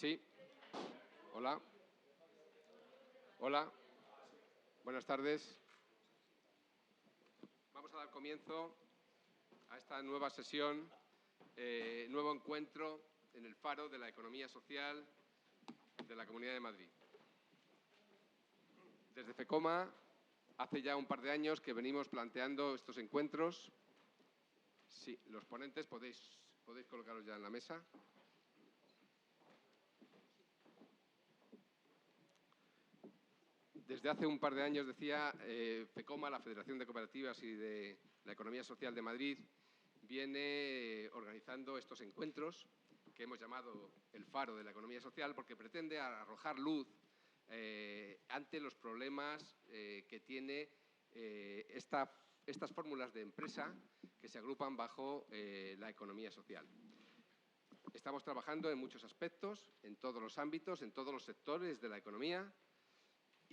Sí, hola. Hola, buenas tardes. Vamos a dar comienzo a esta nueva sesión, nuevo encuentro en el Faro de la Economía Social de la Comunidad de Madrid. Desde FECOMA, hace ya un par de años que venimos planteando estos encuentros. Sí, los ponentes podéis colocaros ya en la mesa. Desde hace un par de años, decía, FECOMA, la Federación de Cooperativas y de la Economía Social de Madrid, viene organizando estos encuentros que hemos llamado el Faro de la Economía Social porque pretende arrojar luz ante los problemas que tiene estas fórmulas de empresa que se agrupan bajo la economía social. Estamos trabajando en muchos aspectos, en todos los ámbitos, en todos los sectores de la economía,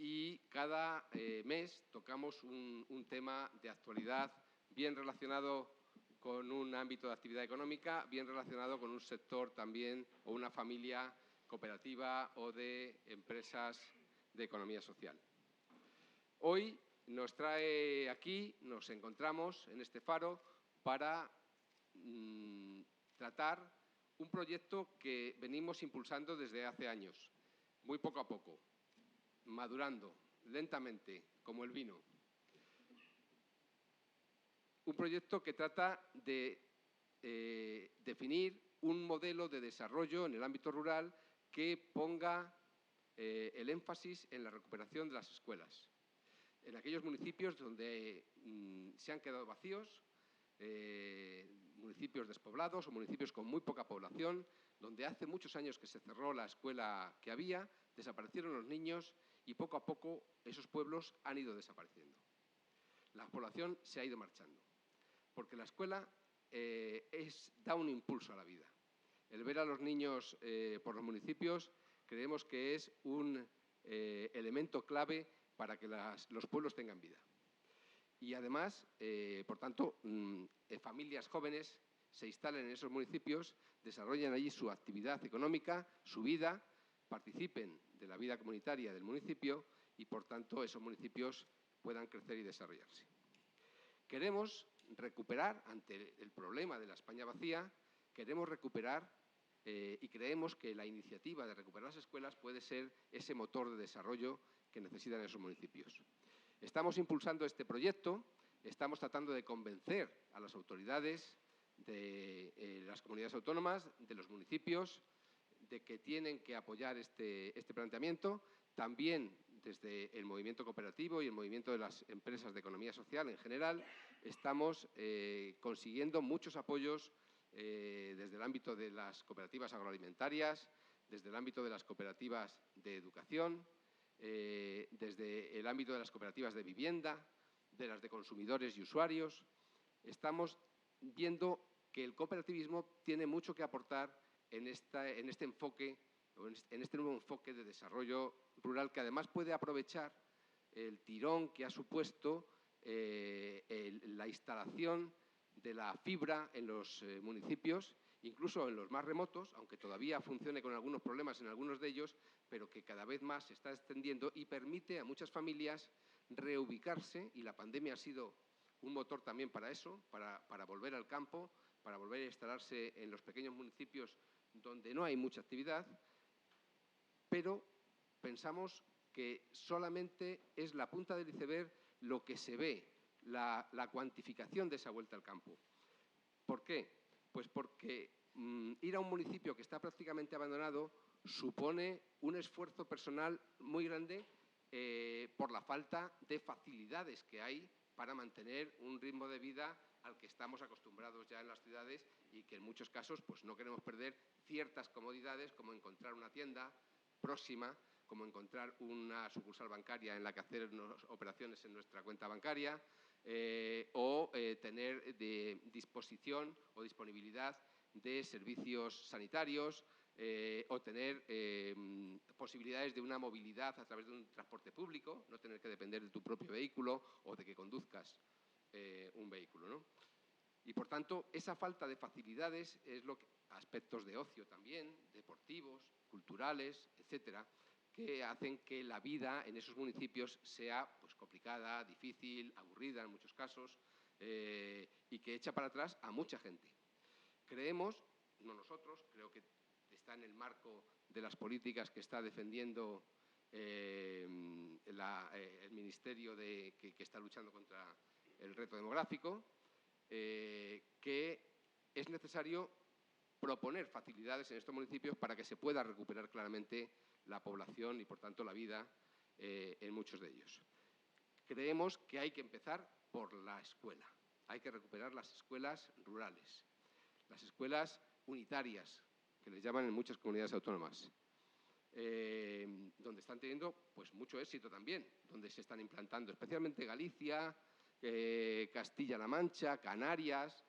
y cada mes tocamos un tema de actualidad bien relacionado con un ámbito de actividad económica, bien relacionado con un sector también o una familia cooperativa o de empresas de economía social. Hoy nos trae aquí, nos encontramos en este faro para tratar un proyecto que venimos impulsando desde hace años, muy poco a poco, madurando lentamente, como el vino. Un proyecto que trata de definir un modelo de desarrollo en el ámbito rural que ponga el énfasis en la recuperación de las escuelas. En aquellos municipios donde se han quedado vacíos, municipios despoblados o municipios con muy poca población, donde hace muchos años que se cerró la escuela que había, desaparecieron los niños y poco a poco esos pueblos han ido desapareciendo. La población se ha ido marchando, porque la escuela da un impulso a la vida. El ver a los niños por los municipios creemos que es un elemento clave para que los pueblos tengan vida. Y además, por tanto, familias jóvenes se instalen en esos municipios, desarrollen allí su actividad económica, su vida, participen de la vida comunitaria del municipio y, por tanto, esos municipios puedan crecer y desarrollarse. Queremos recuperar, ante el problema de la España vacía, queremos recuperar y creemos que la iniciativa de recuperar las escuelas puede ser ese motor de desarrollo que necesitan esos municipios. Estamos impulsando este proyecto, estamos tratando de convencer a las autoridades de las comunidades autónomas, de los municipios, de que tienen que apoyar este planteamiento. También desde el movimiento cooperativo y el movimiento de las empresas de economía social en general, estamos consiguiendo muchos apoyos desde el ámbito de las cooperativas agroalimentarias, desde el ámbito de las cooperativas de educación, desde el ámbito de las cooperativas de vivienda, de las de consumidores y usuarios. Estamos viendo que el cooperativismo tiene mucho que aportar en este enfoque, en este nuevo enfoque de desarrollo rural, que además puede aprovechar el tirón que ha supuesto la instalación de la fibra en los municipios, incluso en los más remotos, aunque todavía funcione con algunos problemas en algunos de ellos, pero que cada vez más se está extendiendo y permite a muchas familias reubicarse, y la pandemia ha sido un motor también para eso, para volver al campo, para volver a instalarse en los pequeños municipios donde no hay mucha actividad, pero pensamos que solamente es la punta del iceberg lo que se ve, la cuantificación de esa vuelta al campo. ¿Por qué? Pues porque ir a un municipio que está prácticamente abandonado supone un esfuerzo personal muy grande por la falta de facilidades que hay para mantener un ritmo de vida al que estamos acostumbrados ya en las ciudades y que en muchos casos pues, no queremos perder ciertas comodidades como encontrar una tienda próxima, como encontrar una sucursal bancaria en la que hacer operaciones en nuestra cuenta bancaria o tener de disposición o disponibilidad de servicios sanitarios o tener posibilidades de una movilidad a través de un transporte público, no tener que depender de tu propio vehículo o de que conduzcas un vehículo, ¿no? Y, por tanto, esa falta de facilidades es lo que, aspectos de ocio también, deportivos, culturales, etcétera, que hacen que la vida en esos municipios sea pues, complicada, difícil, aburrida en muchos casos, y que echa para atrás a mucha gente. Creemos, no nosotros, creo que está en el marco de las políticas que está defendiendo el Ministerio que está luchando contra el reto demográfico, que es necesario proponer facilidades en estos municipios para que se pueda recuperar claramente la población y, por tanto, la vida en muchos de ellos. Creemos que hay que empezar por la escuela. Hay que recuperar las escuelas rurales, las escuelas unitarias, que les llaman en muchas comunidades autónomas, donde están teniendo pues, mucho éxito también, donde se están implantando, especialmente Galicia, Castilla-La Mancha, Canarias,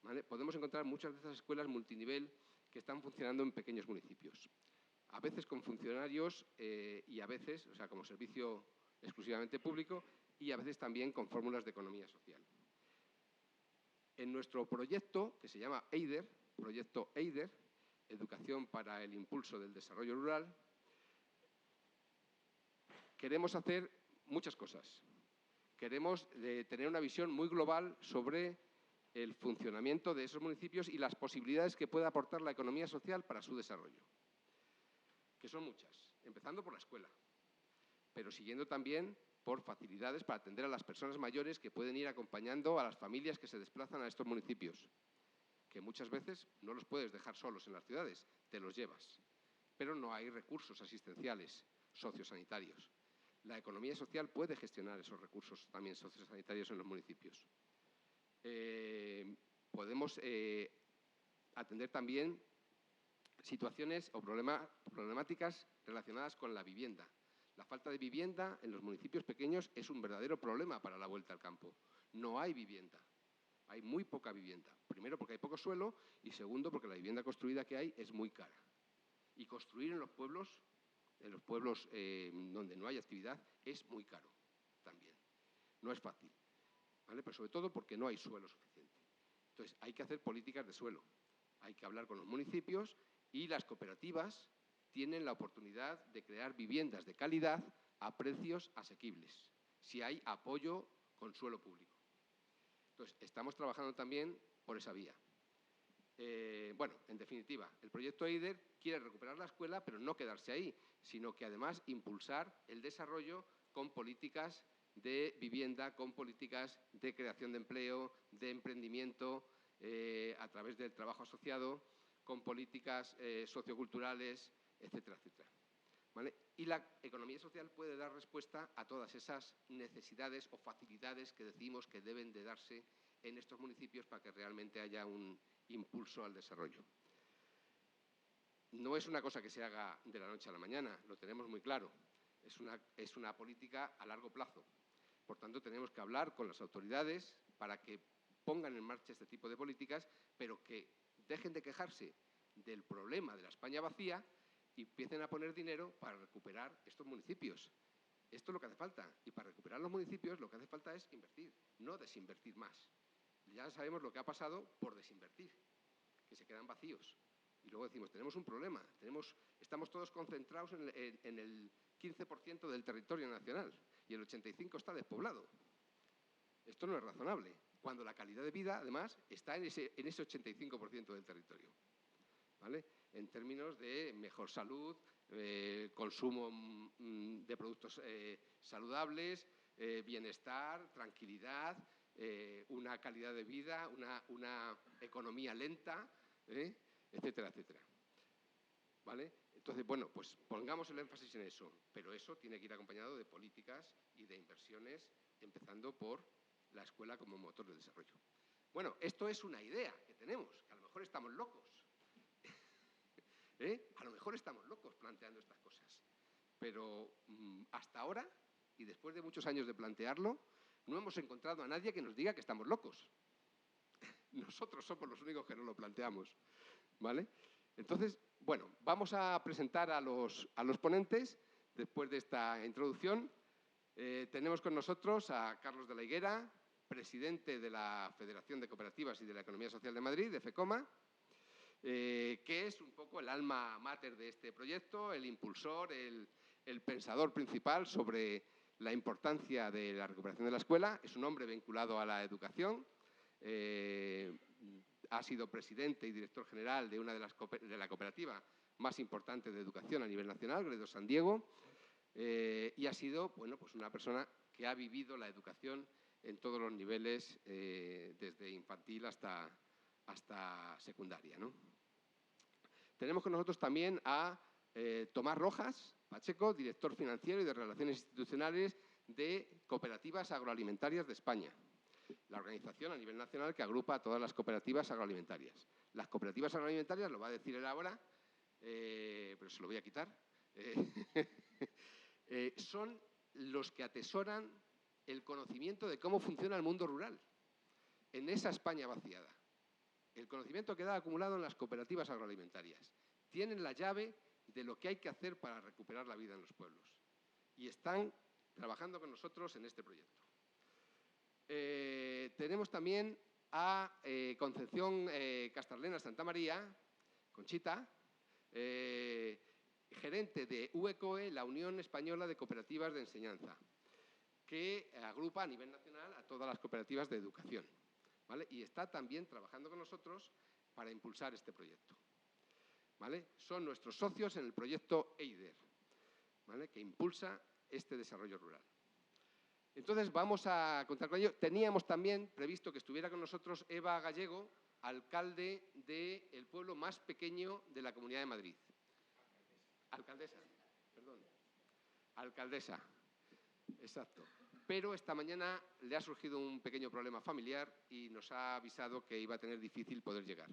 ¿vale? Podemos encontrar muchas de esas escuelas multinivel que están funcionando en pequeños municipios. A veces con funcionarios y a veces, o sea, como servicio exclusivamente público, y a veces también con fórmulas de economía social. En nuestro proyecto, que se llama EIDER, proyecto EIDER, Educación para el Impulso del Desarrollo Rural, queremos hacer muchas cosas. Queremos tener una visión muy global sobre el funcionamiento de esos municipios y las posibilidades que puede aportar la economía social para su desarrollo, que son muchas, empezando por la escuela, pero siguiendo también por facilidades para atender a las personas mayores que pueden ir acompañando a las familias que se desplazan a estos municipios, que muchas veces no los puedes dejar solos en las ciudades, te los llevas, pero no hay recursos asistenciales, sociosanitarios. La economía social puede gestionar esos recursos también sociosanitarios en los municipios. Podemos atender también situaciones o problemáticas relacionadas con la vivienda. La falta de vivienda en los municipios pequeños es un verdadero problema para la vuelta al campo. No hay vivienda, hay muy poca vivienda. Primero porque hay poco suelo y segundo porque la vivienda construida que hay es muy cara. Y construir en los pueblos donde no hay actividad es muy caro también. No es fácil, ¿vale? Pero sobre todo porque no hay suelo suficiente. Entonces hay que hacer políticas de suelo. Hay que hablar con los municipios y las cooperativas tienen la oportunidad de crear viviendas de calidad a precios asequibles, si hay apoyo con suelo público. Entonces, estamos trabajando también por esa vía. Bueno, en definitiva, el proyecto EIDER quiere recuperar la escuela, pero no quedarse ahí, sino que además impulsar el desarrollo con políticas de vivienda, con políticas de creación de empleo, de emprendimiento, a través del trabajo asociado, con políticas socioculturales, etcétera, etcétera. ¿Vale? Y la economía social puede dar respuesta a todas esas necesidades o facilidades que decimos que deben de darse en estos municipios para que realmente haya un impulso al desarrollo. No es una cosa que se haga de la noche a la mañana, lo tenemos muy claro. Es una política a largo plazo. Por tanto, tenemos que hablar con las autoridades para que pongan en marcha este tipo de políticas, pero que dejen de quejarse del problema de la España vacía y empiecen a poner dinero para recuperar estos municipios. Esto es lo que hace falta. Y para recuperar los municipios lo que hace falta es invertir, no desinvertir más. Ya sabemos lo que ha pasado por desinvertir, que se quedan vacíos. Y luego decimos, tenemos un problema, estamos todos concentrados en el 15% del territorio nacional y el 85% está despoblado. Esto no es razonable, cuando la calidad de vida, además, está en ese 85% del territorio, ¿vale? En términos de mejor salud, consumo de productos saludables, bienestar, tranquilidad, una calidad de vida, una economía lenta, etcétera, etcétera. ¿Vale? Entonces, bueno, pues pongamos el énfasis en eso, pero eso tiene que ir acompañado de políticas y de inversiones, empezando por la escuela como motor de desarrollo. Bueno, esto es una idea que tenemos, que a lo mejor estamos locos. A lo mejor estamos locos planteando estas cosas, pero hasta ahora, y después de muchos años de plantearlo, no hemos encontrado a nadie que nos diga que estamos locos. Nosotros somos los únicos que no lo planteamos, ¿vale? Entonces, bueno, vamos a presentar a los ponentes después de esta introducción. Tenemos con nosotros a Carlos de la Higuera, presidente de la Federación de Cooperativas y de la Economía Social de Madrid, de FECOMA, que es un poco el alma mater de este proyecto, el impulsor, el pensador principal sobre la importancia de la recuperación de la escuela. Es un hombre vinculado a la educación. Ha sido presidente y director general de una de la cooperativa más importante de educación a nivel nacional, Gredos San Diego, y ha sido, bueno, pues una persona que ha vivido la educación en todos los niveles, desde infantil hasta secundaria, ¿no? Tenemos con nosotros también a Tomás Rojas Pacheco, director financiero y de Relaciones Institucionales de Cooperativas Agroalimentarias de España, la organización a nivel nacional que agrupa a todas las cooperativas agroalimentarias. Las cooperativas agroalimentarias, lo va a decir él ahora, pero se lo voy a quitar, son los que atesoran el conocimiento de cómo funciona el mundo rural en esa España vaciada. El conocimiento queda acumulado en las cooperativas agroalimentarias. Tienen la llave de lo que hay que hacer para recuperar la vida en los pueblos. Y están trabajando con nosotros en este proyecto. Tenemos también a Concepción Castarlena Santamaría, Conchita, gerente de UECOE, la Unión Española de Cooperativas de Enseñanza, que agrupa a nivel nacional a todas las cooperativas de educación, ¿vale? Y está también trabajando con nosotros para impulsar este proyecto, ¿vale? Son nuestros socios en el proyecto EIDER, ¿vale?, que impulsa este desarrollo rural. Entonces, vamos a contar con ello. Teníamos también previsto que estuviera con nosotros Eva Gallego, alcalde del pueblo más pequeño de la Comunidad de Madrid. Alcaldesa, perdón. Alcaldesa, exacto. Pero esta mañana le ha surgido un pequeño problema familiar y nos ha avisado que iba a tener difícil poder llegar.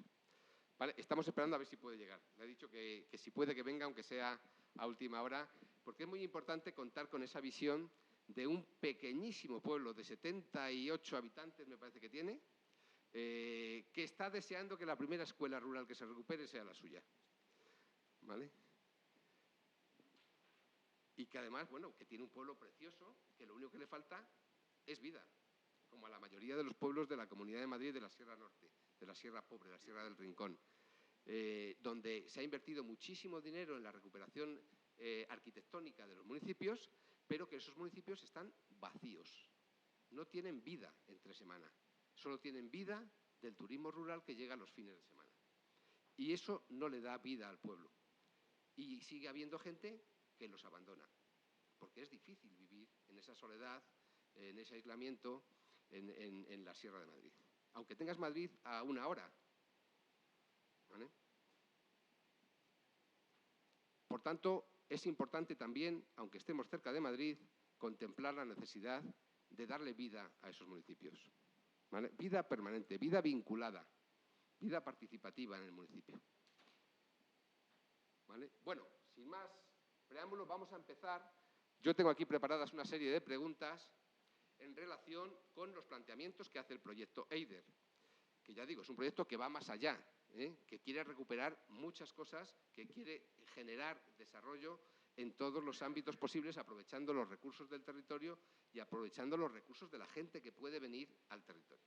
¿Vale? Estamos esperando a ver si puede llegar. Le he dicho que si puede que venga, aunque sea a última hora, porque es muy importante contar con esa visión de un pequeñísimo pueblo de 78 habitantes, me parece que tiene, que está deseando que la primera escuela rural que se recupere sea la suya, ¿vale? Y que además, bueno, que tiene un pueblo precioso, que lo único que le falta es vida, como a la mayoría de los pueblos de la Comunidad de Madrid, de la Sierra Norte, de la Sierra Pobre, de la Sierra del Rincón, donde se ha invertido muchísimo dinero en la recuperación arquitectónica de los municipios, pero que esos municipios están vacíos, no tienen vida entre semana, solo tienen vida del turismo rural que llega a los fines de semana. Y eso no le da vida al pueblo. Y sigue habiendo gente que los abandona, porque es difícil vivir en esa soledad, en ese aislamiento, en la Sierra de Madrid. Aunque tengas Madrid a una hora, ¿vale? Por tanto, es importante también, aunque estemos cerca de Madrid, contemplar la necesidad de darle vida a esos municipios, ¿vale? Vida permanente, vida vinculada, vida participativa en el municipio, ¿vale? Bueno, sin más preámbulos, vamos a empezar. Yo tengo aquí preparadas una serie de preguntas en relación con los planteamientos que hace el proyecto EIDER, que ya digo, es un proyecto que va más allá, que quiere recuperar muchas cosas, que quiere generar desarrollo en todos los ámbitos posibles, aprovechando los recursos del territorio y aprovechando los recursos de la gente que puede venir al territorio,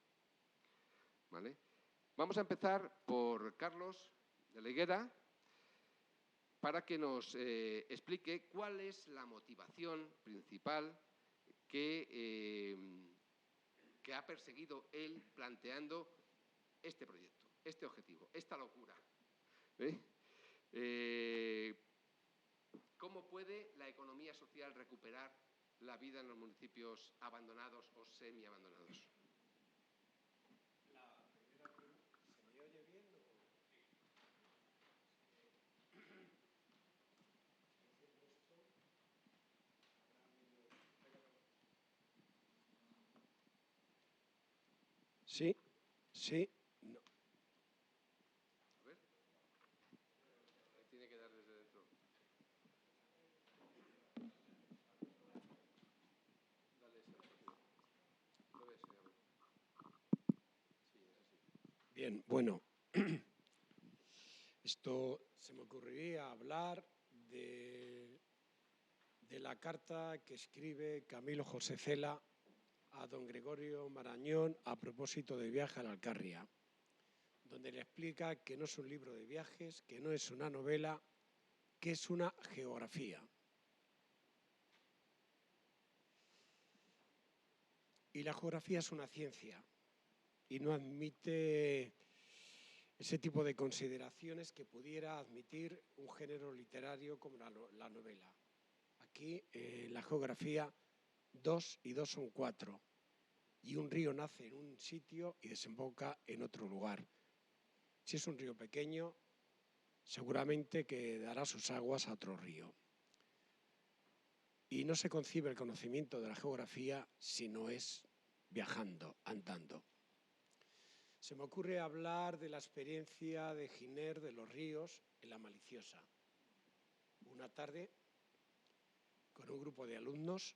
¿vale? Vamos a empezar por Carlos de la Higuera, para que nos explique cuál es la motivación principal que ha perseguido él planteando este proyecto, este objetivo, esta locura. ¿Cómo puede la economía social recuperar la vida en los municipios abandonados o semi-abandonados? Sí, sí, no. A ver. Tiene que dar desde dentro. Dale ese objetivo. Lo ves, sí, es así. Bien, bueno, esto se me ocurriría hablar de la carta que escribe Camilo José Cela a don Gregorio Marañón a propósito de Viaje a la Alcarria, donde le explica que no es un libro de viajes, que no es una novela, que es una geografía. Y la geografía es una ciencia y no admite ese tipo de consideraciones que pudiera admitir un género literario como la novela. Aquí, la geografía, 2 y 2 son 4. Y un río nace en un sitio y desemboca en otro lugar. Si es un río pequeño, seguramente que dará sus aguas a otro río. Y no se concibe el conocimiento de la geografía si no es viajando, andando. Se me ocurre hablar de la experiencia de Giner de los Ríos en La Maliciosa. Una tarde, con un grupo de alumnos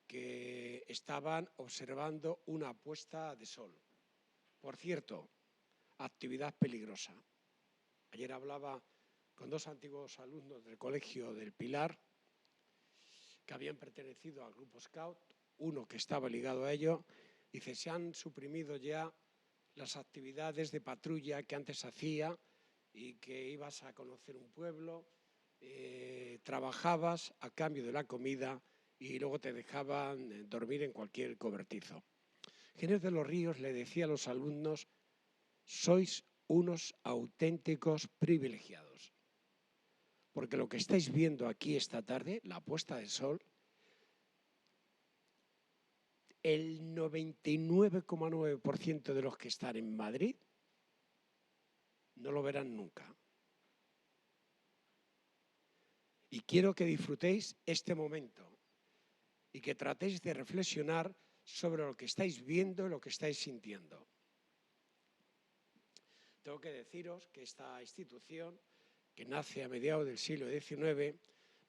que estaban observando una puesta de sol. Por cierto, actividad peligrosa. Ayer hablaba con 2 antiguos alumnos del Colegio del Pilar que habían pertenecido al grupo Scout, uno que estaba ligado a ello. Dice, se han suprimido ya las actividades de patrulla que antes hacía y que ibas a conocer un pueblo, trabajabas a cambio de la comida y luego te dejaban dormir en cualquier cobertizo. Giner de los Ríos le decía a los alumnos, sois unos auténticos privilegiados, porque lo que estáis viendo aquí esta tarde, la puesta de sol, el 99,9% de los que están en Madrid no lo verán nunca. Y quiero que disfrutéis este momento y que tratéis de reflexionar sobre lo que estáis viendo y lo que estáis sintiendo. Tengo que deciros que esta institución, que nace a mediados del siglo XIX,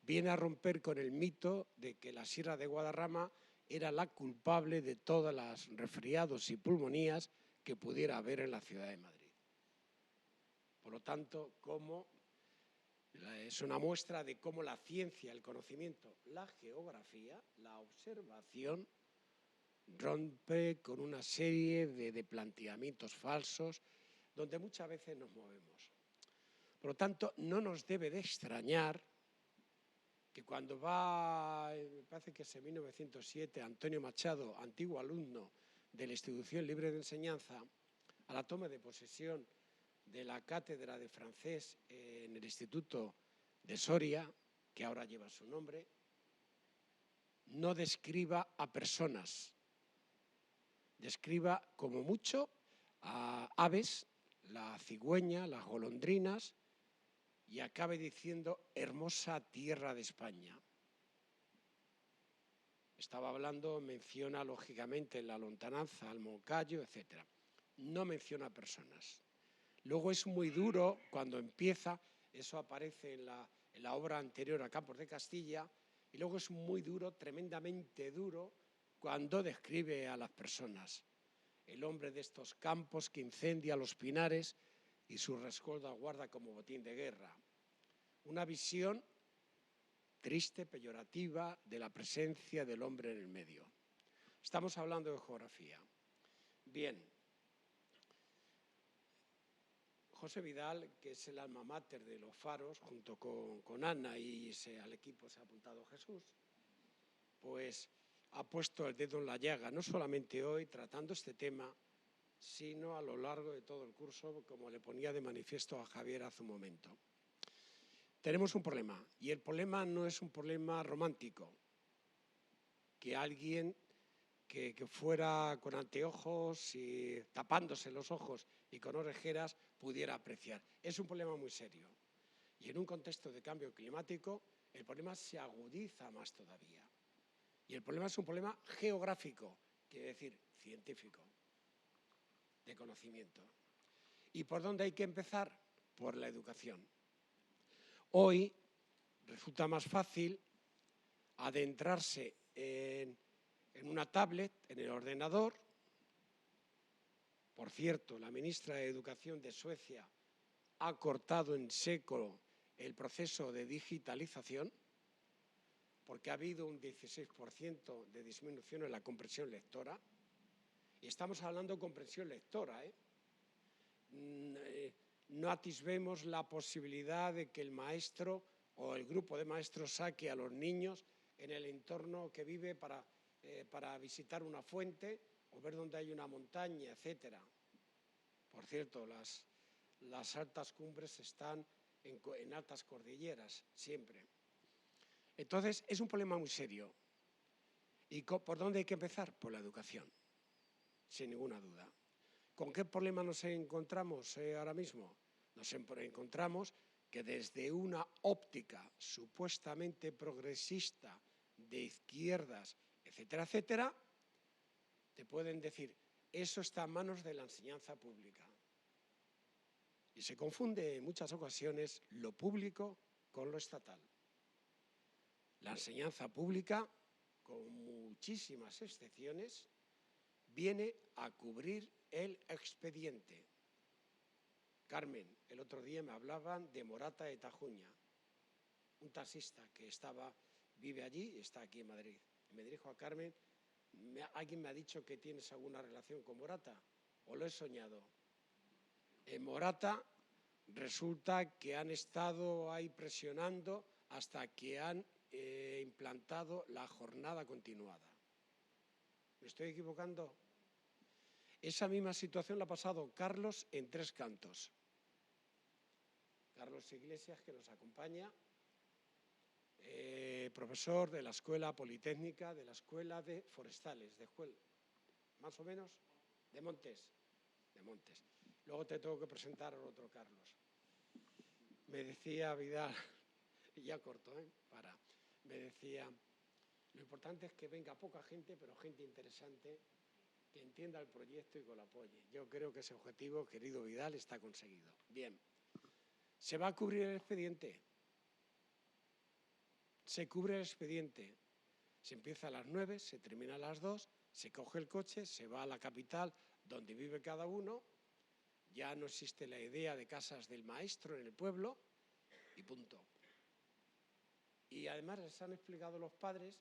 viene a romper con el mito de que la Sierra de Guadarrama era la culpable de todas las resfriados y pulmonías que pudiera haber en la ciudad de Madrid. Por lo tanto, es una muestra de cómo la ciencia, el conocimiento, la geografía, la observación, rompe con una serie de planteamientos falsos donde muchas veces nos movemos. Por lo tanto, no nos debe de extrañar que cuando me parece que es en 1907, Antonio Machado, antiguo alumno de la Institución Libre de Enseñanza, a la toma de posesión de la cátedra de francés en el Instituto de Soria, que ahora lleva su nombre, no describa a personas, describa como mucho a aves, la cigüeña, las golondrinas, y acabe diciendo hermosa tierra de España. Estaba hablando, menciona lógicamente la lontananza, al Moncayo, etc. No menciona personas. Luego es muy duro cuando empieza, eso aparece en la obra anterior a Campos de Castilla, y luego es muy duro, tremendamente duro, cuando describe a las personas. El hombre de estos campos que incendia los pinares y su rescoldo guarda como botín de guerra. Una visión triste, peyorativa, de la presencia del hombre en el medio. Estamos hablando de geografía. Bien. José Vidal, que es el alma mater de los Faros, junto con Ana y al equipo se ha apuntado Jesús, pues ha puesto el dedo en la llaga, no solamente hoy tratando este tema, sino a lo largo de todo el curso, como le ponía de manifiesto a Javier hace un momento. Tenemos un problema, y el problema no es un problema romántico, que alguien que fuera con anteojos y tapándose los ojos y con orejeras pudiera apreciar. Es un problema muy serio. Y en un contexto de cambio climático, el problema se agudiza más todavía. Y el problema es un problema geográfico, quiere decir científico, de conocimiento. ¿Y por dónde hay que empezar? Por la educación. Hoy resulta más fácil adentrarse en una tablet, en el ordenador. Por cierto, la ministra de Educación de Suecia ha cortado en seco el proceso de digitalización. porque ha habido un 16% de disminución en la comprensión lectora. Y estamos hablando de comprensión lectora, No atisbemos la posibilidad de que el maestro o el grupo de maestros saque a los niños en el entorno que vive para visitar una fuente o ver dónde hay una montaña, etcétera. Por cierto, las altas cumbres están en altas cordilleras, siempre. Entonces, es un problema muy serio. ¿Y por dónde hay que empezar? Por la educación, sin ninguna duda. ¿Con qué problema nos encontramos ahora mismo? Nos encontramos que desde una óptica supuestamente progresista, de izquierdas, etcétera, etcétera, te pueden decir, eso está en manos de la enseñanza pública. Y se confunde en muchas ocasiones lo público con lo estatal. La enseñanza pública, con muchísimas excepciones, viene a cubrir el expediente. Carmen, el otro día me hablaban de Morata de Tajuña, un taxista que vive allí y está aquí en Madrid. Y me dijo a Carmen, ¿alguien me ha dicho que tienes alguna relación con Morata? ¿O lo he soñado? En Morata resulta que han estado ahí presionando hasta que han implantado la jornada continuada. ¿Me estoy equivocando? Esa misma situación la ha pasado Carlos en Tres Cantos. Carlos Iglesias, que nos acompaña, profesor de la Escuela Politécnica, de la Escuela de Forestales, más o menos, de Montes. Luego te tengo que presentar al otro Carlos. Me decía Vidal, y ya corto, me decía, lo importante es que venga poca gente, pero gente interesante, que entienda el proyecto y que lo apoye. Yo creo que ese objetivo, querido Vidal, está conseguido. Bien. ¿Se va a cubrir el expediente? Se cubre el expediente. Se empieza a las 9, se termina a las 2, se coge el coche, se va a la capital donde vive cada uno, ya no existe la idea de casas del maestro en el pueblo y punto. Y además les han explicado los padres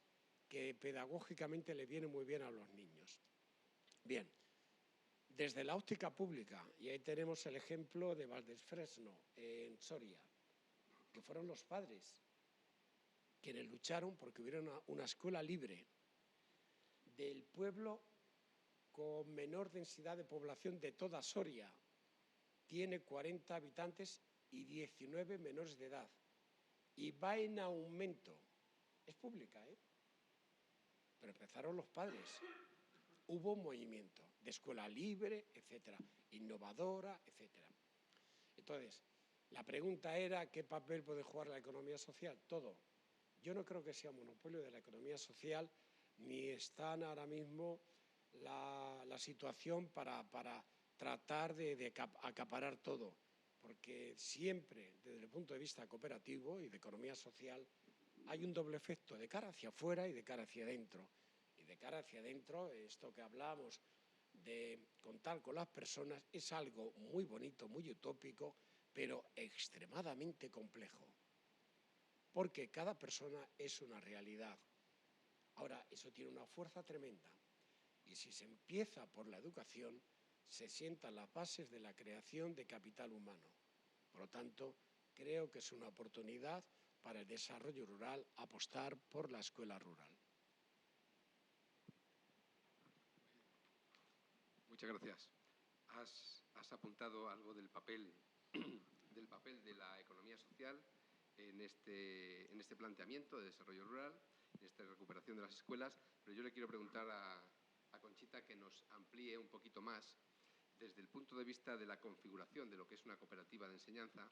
que pedagógicamente le viene muy bien a los niños. Bien, desde la óptica pública, y ahí tenemos el ejemplo de Valdesfresno, en Soria, que fueron los padres quienes lucharon porque hubiera una escuela libre del pueblo con menor densidad de población de toda Soria. Tiene 40 habitantes y 19 menores de edad. Y va en aumento. Es pública, Pero empezaron los padres. Hubo un movimiento de escuela libre, etcétera, innovadora, etcétera. Entonces, la pregunta era, ¿qué papel puede jugar la economía social? Todo. Yo no creo que sea un monopolio de la economía social, ni están ahora mismo la situación para tratar de acaparar todo, porque siempre, desde el punto de vista cooperativo y de economía social, hay un doble efecto de cara hacia afuera y de cara hacia adentro. Y de cara hacia adentro, esto que hablamos de contar con las personas es algo muy bonito, muy utópico, pero extremadamente complejo. Porque cada persona es una realidad. Ahora, eso tiene una fuerza tremenda. Y si se empieza por la educación, se sientan las bases de la creación de capital humano. Por lo tanto, creo que es una oportunidad para el desarrollo rural apostar por la escuela rural. Muchas gracias. Has apuntado algo del papel de la economía social en este planteamiento de desarrollo rural, en esta recuperación de las escuelas, pero yo le quiero preguntar a Conchita que nos amplíe un poquito más, desde el punto de vista de la configuración de lo que es una cooperativa de enseñanza,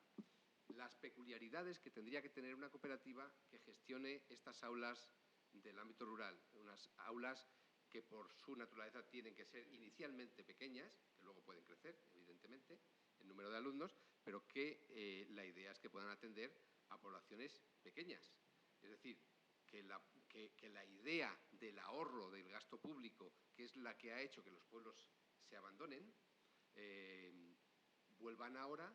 las peculiaridades que tendría que tener una cooperativa que gestione estas aulas del ámbito rural, unas aulas que por su naturaleza tienen que ser inicialmente pequeñas, que luego pueden crecer, evidentemente, el número de alumnos, pero que la idea es que puedan atender a poblaciones pequeñas. Es decir, que la idea del ahorro del gasto público, que es la que ha hecho que los pueblos se abandonen, vuelvan ahora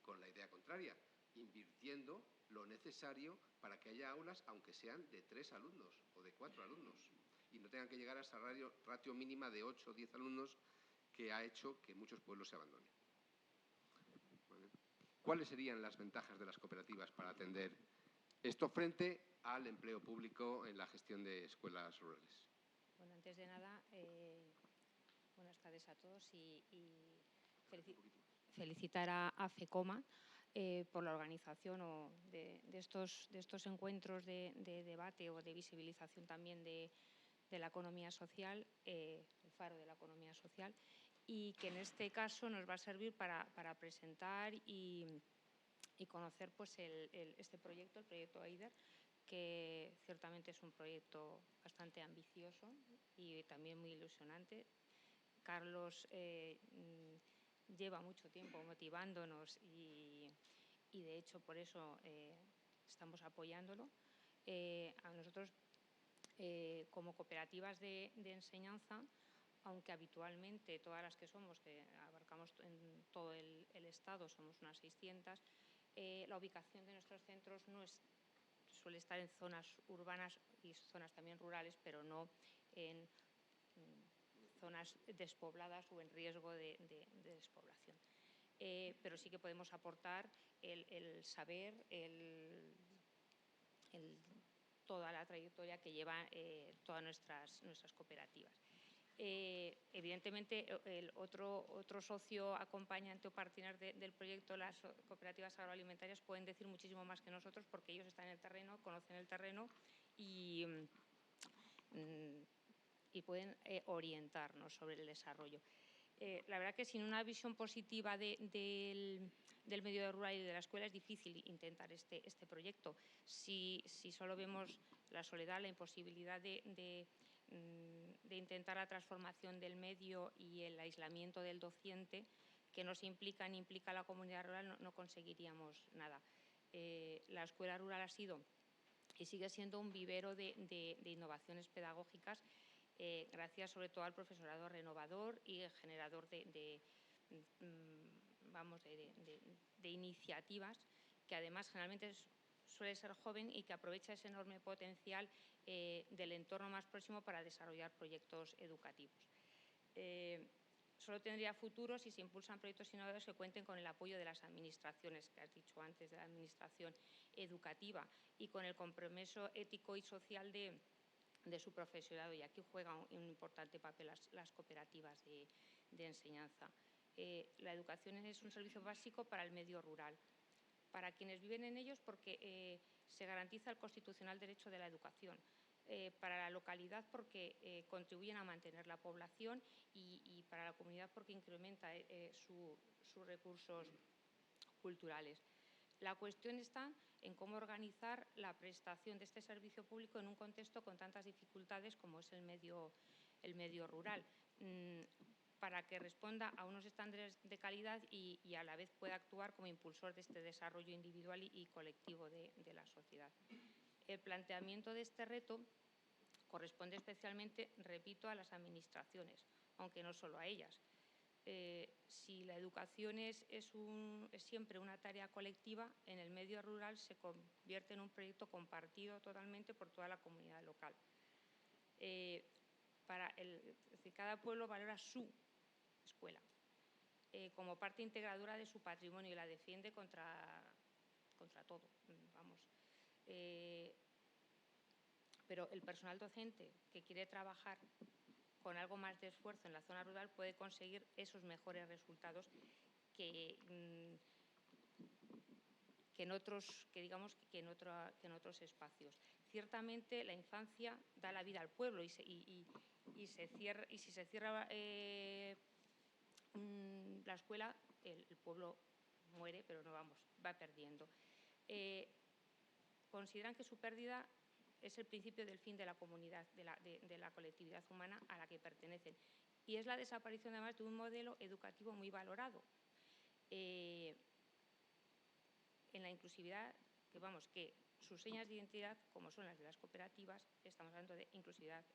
con la idea contraria, invirtiendo lo necesario para que haya aulas, aunque sean de 3 alumnos o de 4 alumnos, y no tengan que llegar a esa ratio mínima de 8 o 10 alumnos que ha hecho que muchos pueblos se abandonen. ¿Vale? ¿Cuáles serían las ventajas de las cooperativas para atender esto frente al empleo público en la gestión de escuelas rurales? Bueno, antes de nada, buenas tardes a todos y felicitar a FECOMA por la organización de estos encuentros de debate o de visibilización también de la economía social, el faro de la economía social, y que en este caso nos va a servir para presentar y conocer pues, este proyecto, el proyecto EIDER, que ciertamente es un proyecto bastante ambicioso y también muy ilusionante. Carlos lleva mucho tiempo motivándonos y de hecho por eso estamos apoyándolo. A nosotros, como cooperativas de enseñanza, aunque habitualmente todas las que somos, que abarcamos en todo el Estado, somos unas 600, la ubicación de nuestros centros suele estar en zonas urbanas y zonas también rurales, pero no en zonas despobladas o en riesgo de despoblación. Pero sí que podemos aportar el saber, toda la trayectoria que llevan todas nuestras cooperativas. Evidentemente, el otro socio acompañante o partner del proyecto, las cooperativas agroalimentarias, pueden decir muchísimo más que nosotros porque ellos están en el terreno, conocen el terreno y pueden orientarnos sobre el desarrollo. La verdad que sin una visión positiva del medio rural y de la escuela es difícil intentar este proyecto. Si solo vemos la soledad, la imposibilidad de intentar la transformación del medio y el aislamiento del docente, que nos implica ni implica a la comunidad rural, no conseguiríamos nada. La escuela rural ha sido y sigue siendo un vivero de innovaciones pedagógicas, gracias sobre todo al profesorado renovador y generador de iniciativas, que además generalmente suele ser joven y que aprovecha ese enorme potencial del entorno más próximo para desarrollar proyectos educativos. Solo tendría futuro si se impulsan proyectos innovadores que cuenten con el apoyo de las administraciones, que has dicho antes, de la administración educativa, y con el compromiso ético y social de su profesorado, y aquí juegan un importante papel las cooperativas de enseñanza. La educación es un servicio básico para el medio rural, para quienes viven en ellos porque se garantiza el constitucional derecho de la educación, para la localidad porque contribuyen a mantener la población y para la comunidad porque incrementa sus recursos culturales. La cuestión está en cómo organizar la prestación de este servicio público en un contexto con tantas dificultades como es el medio rural, para que responda a unos estándares de calidad y a la vez pueda actuar como impulsor de este desarrollo individual y colectivo de la sociedad. El planteamiento de este reto corresponde especialmente, repito, a las administraciones, aunque no solo a ellas. Si la educación es siempre una tarea colectiva, en el medio rural se convierte en un proyecto compartido totalmente por toda la comunidad local. Cada pueblo valora su escuela como parte integradora de su patrimonio y la defiende contra todo, vamos. Pero el personal docente que quiere trabajar con algo más de esfuerzo en la zona rural puede conseguir esos mejores resultados que en otros espacios. Ciertamente la infancia da la vida al pueblo y si se cierra la escuela, el pueblo muere, pero no va perdiendo. Consideran que su pérdida es el principio del fin de la comunidad, de la colectividad humana a la que pertenecen. Y es la desaparición, además, de un modelo educativo muy valorado. En la inclusividad, que sus señas de identidad, como son las de las cooperativas, estamos hablando de inclusividad,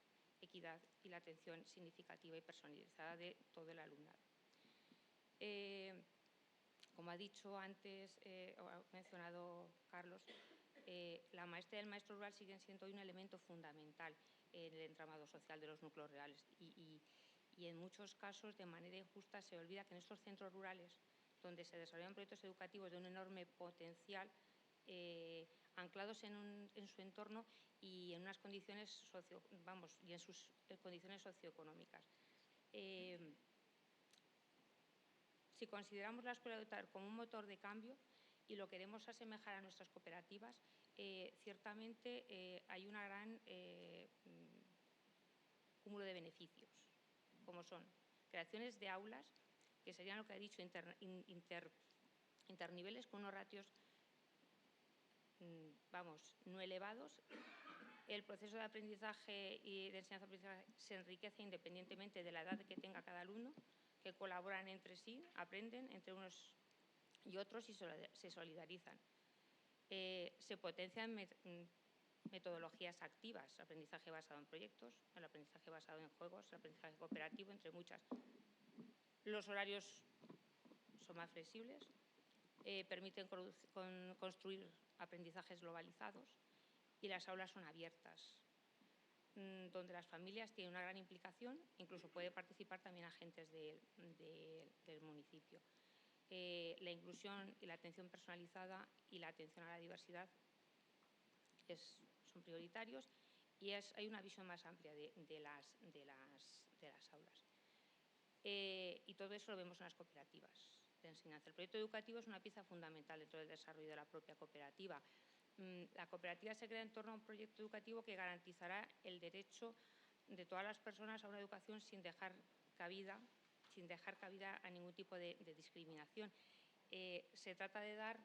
equidad y la atención significativa y personalizada de todo el alumnado. Como Como ha dicho antes, o ha mencionado Carlos, la maestra y el maestro rural siguen siendo hoy un elemento fundamental en el entramado social de los núcleos rurales y en muchos casos, de manera injusta, se olvida que en estos centros rurales, donde se desarrollan proyectos educativos de un enorme potencial, anclados en su entorno y en unas condiciones y en sus condiciones socioeconómicas. Si consideramos la escuela educativa como un motor de cambio y lo queremos asemejar a nuestras cooperativas, ciertamente hay un gran cúmulo de beneficios, como son creaciones de aulas, que serían lo que he dicho, interniveles con unos ratios no elevados. El proceso de aprendizaje y de enseñanza-aprendizaje se enriquece independientemente de la edad que tenga cada alumno, que colaboran entre sí, aprenden entre unos y otros y se solidarizan. Se potencian metodologías activas, aprendizaje basado en proyectos, el aprendizaje basado en juegos, el aprendizaje cooperativo, entre muchas. Los horarios son más flexibles, permiten construir aprendizajes globalizados y las aulas son abiertas, donde las familias tienen una gran implicación, incluso puede participar también agentes del municipio. La inclusión y la atención personalizada y la atención a la diversidad son prioritarios y hay una visión más amplia de las aulas. Y todo eso lo vemos en las cooperativas de enseñanza. El proyecto educativo es una pieza fundamental dentro del desarrollo de la propia cooperativa. La cooperativa se crea en torno a un proyecto educativo que garantizará el derecho de todas las personas a una educación sin dejar cabida a ningún tipo de discriminación. Se trata de dar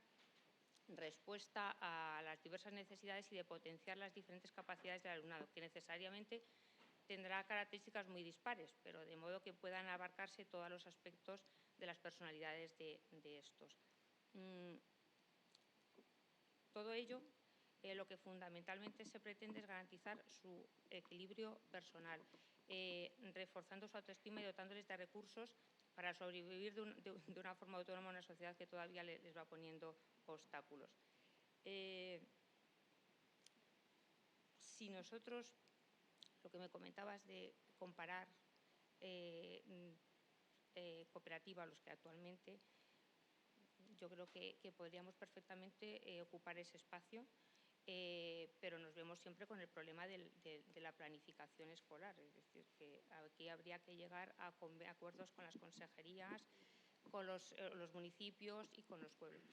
respuesta a las diversas necesidades y de potenciar las diferentes capacidades del alumnado, que necesariamente tendrá características muy dispares, pero de modo que puedan abarcarse todos los aspectos de las personalidades de estos. Todo ello, lo que fundamentalmente se pretende es garantizar su equilibrio personal, reforzando su autoestima y dotándoles de recursos para sobrevivir de una forma autónoma en una sociedad que todavía les va poniendo obstáculos. Si nosotros, lo que me comentabas de comparar cooperativa a los que actualmente, yo creo que podríamos perfectamente ocupar ese espacio, pero nos vemos siempre con el problema de la planificación escolar. Es decir, que aquí habría que llegar a acuerdos con las consejerías, con los municipios y con los pueblos.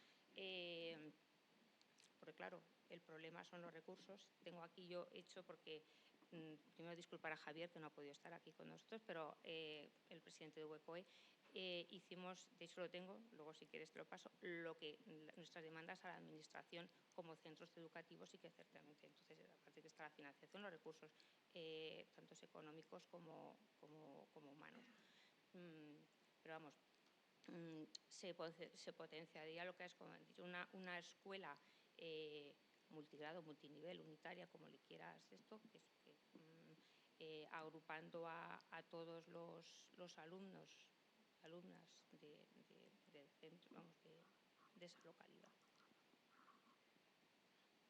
Porque, claro, el problema son los recursos. Tengo aquí yo hecho, porque primero disculpar a Javier, que no ha podido estar aquí con nosotros, pero el presidente de UECOE, hicimos, de hecho lo tengo, luego si quieres te lo paso, nuestras demandas a la Administración como centros educativos y que ciertamente, entonces, aparte que está la financiación, los recursos, tanto económicos como humanos. Pero vamos, se potenciaría lo que es, como he dicho, una escuela multigrado, multinivel, unitaria, como le quieras esto, agrupando a todos los alumnas del centro, de esa localidad.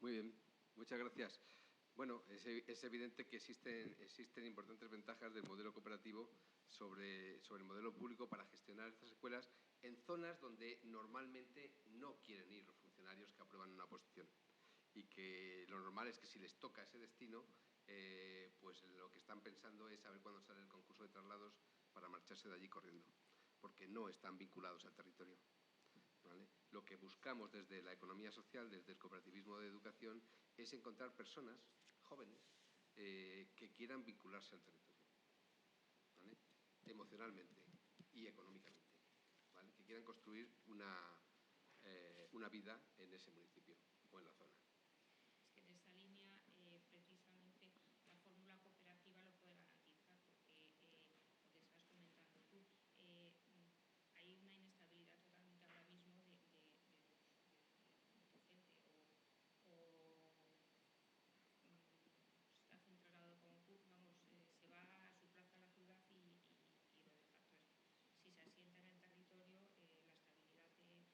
Muy bien, muchas gracias. Bueno, es evidente que existen importantes ventajas del modelo cooperativo sobre el modelo público para gestionar estas escuelas en zonas donde normalmente no quieren ir los funcionarios que aprueban una oposición, y que lo normal es que si les toca ese destino, pues lo que están pensando es saber cuándo sale el concurso de traslados para marcharse de allí corriendo, porque no están vinculados al territorio, ¿vale? Lo que buscamos desde la economía social, desde el cooperativismo de educación, es encontrar personas jóvenes que quieran vincularse al territorio, ¿vale? Emocionalmente y económicamente, ¿vale? Que quieran construir una vida en ese municipio o en la zona. Es que en esta línea, precisamente, la fórmula cooperativa lo puede garantizar, porque lo que estabas comentando tú, hay una inestabilidad totalmente ahora mismo de gente hace un traslado se va a su plaza a la ciudad y lo deja. Entonces, si se asienta en el territorio, la estabilidad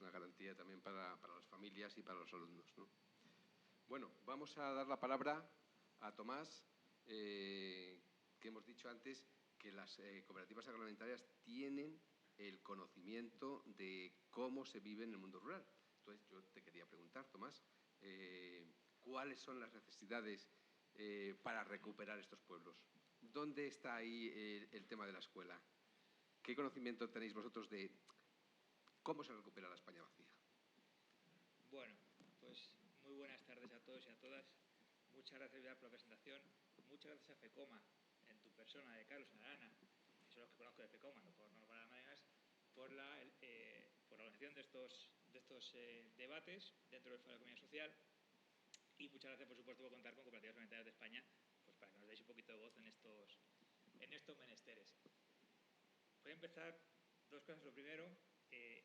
una garantía también para las familias y para los alumnos, ¿no? Bueno, vamos a dar la palabra a Tomás, que hemos dicho antes que las cooperativas agroalimentarias tienen el conocimiento de cómo se vive en el mundo rural. Entonces, yo te quería preguntar, Tomás, ¿cuáles son las necesidades para recuperar estos pueblos? ¿Dónde está ahí el tema de la escuela? ¿Qué conocimiento tenéis vosotros de cómo se recupera la España vacía? Bueno, pues muy buenas tardes a todos y a todas. Muchas gracias, Vidal, por la presentación. Muchas gracias a FECOMA, en tu persona, de Carlos Arana, que son los que conozco de FECOMA, no para nadie más, por la organización de estos debates dentro del Foro de Economía Social. Y muchas gracias, por supuesto, por contar con Cooperativas Alimentarias de España, pues para que nos deis un poquito de voz en estos menesteres. Voy a empezar dos cosas. Lo primero,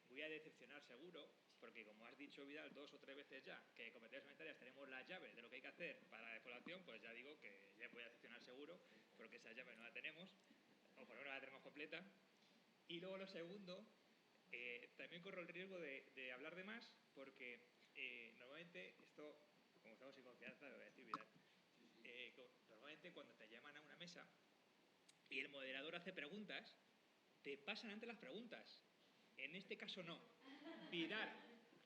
voy a decepcionar seguro, porque como has dicho, Vidal, 2 o 3 veces ya, que Cooperativas Alimentarias tenemos las llaves de lo que hay que hacer para la despoblación, pues ya digo que ya voy a decepcionar seguro, porque esa llave no la tenemos, o por ahora la tenemos completa. Y luego lo segundo, también corro el riesgo de hablar de más, porque normalmente esto, como estamos sin confianza, lo voy a decir, Vidal, normalmente cuando te llaman a una mesa y el moderador hace preguntas, te pasan antes las preguntas. En este caso no. Vidal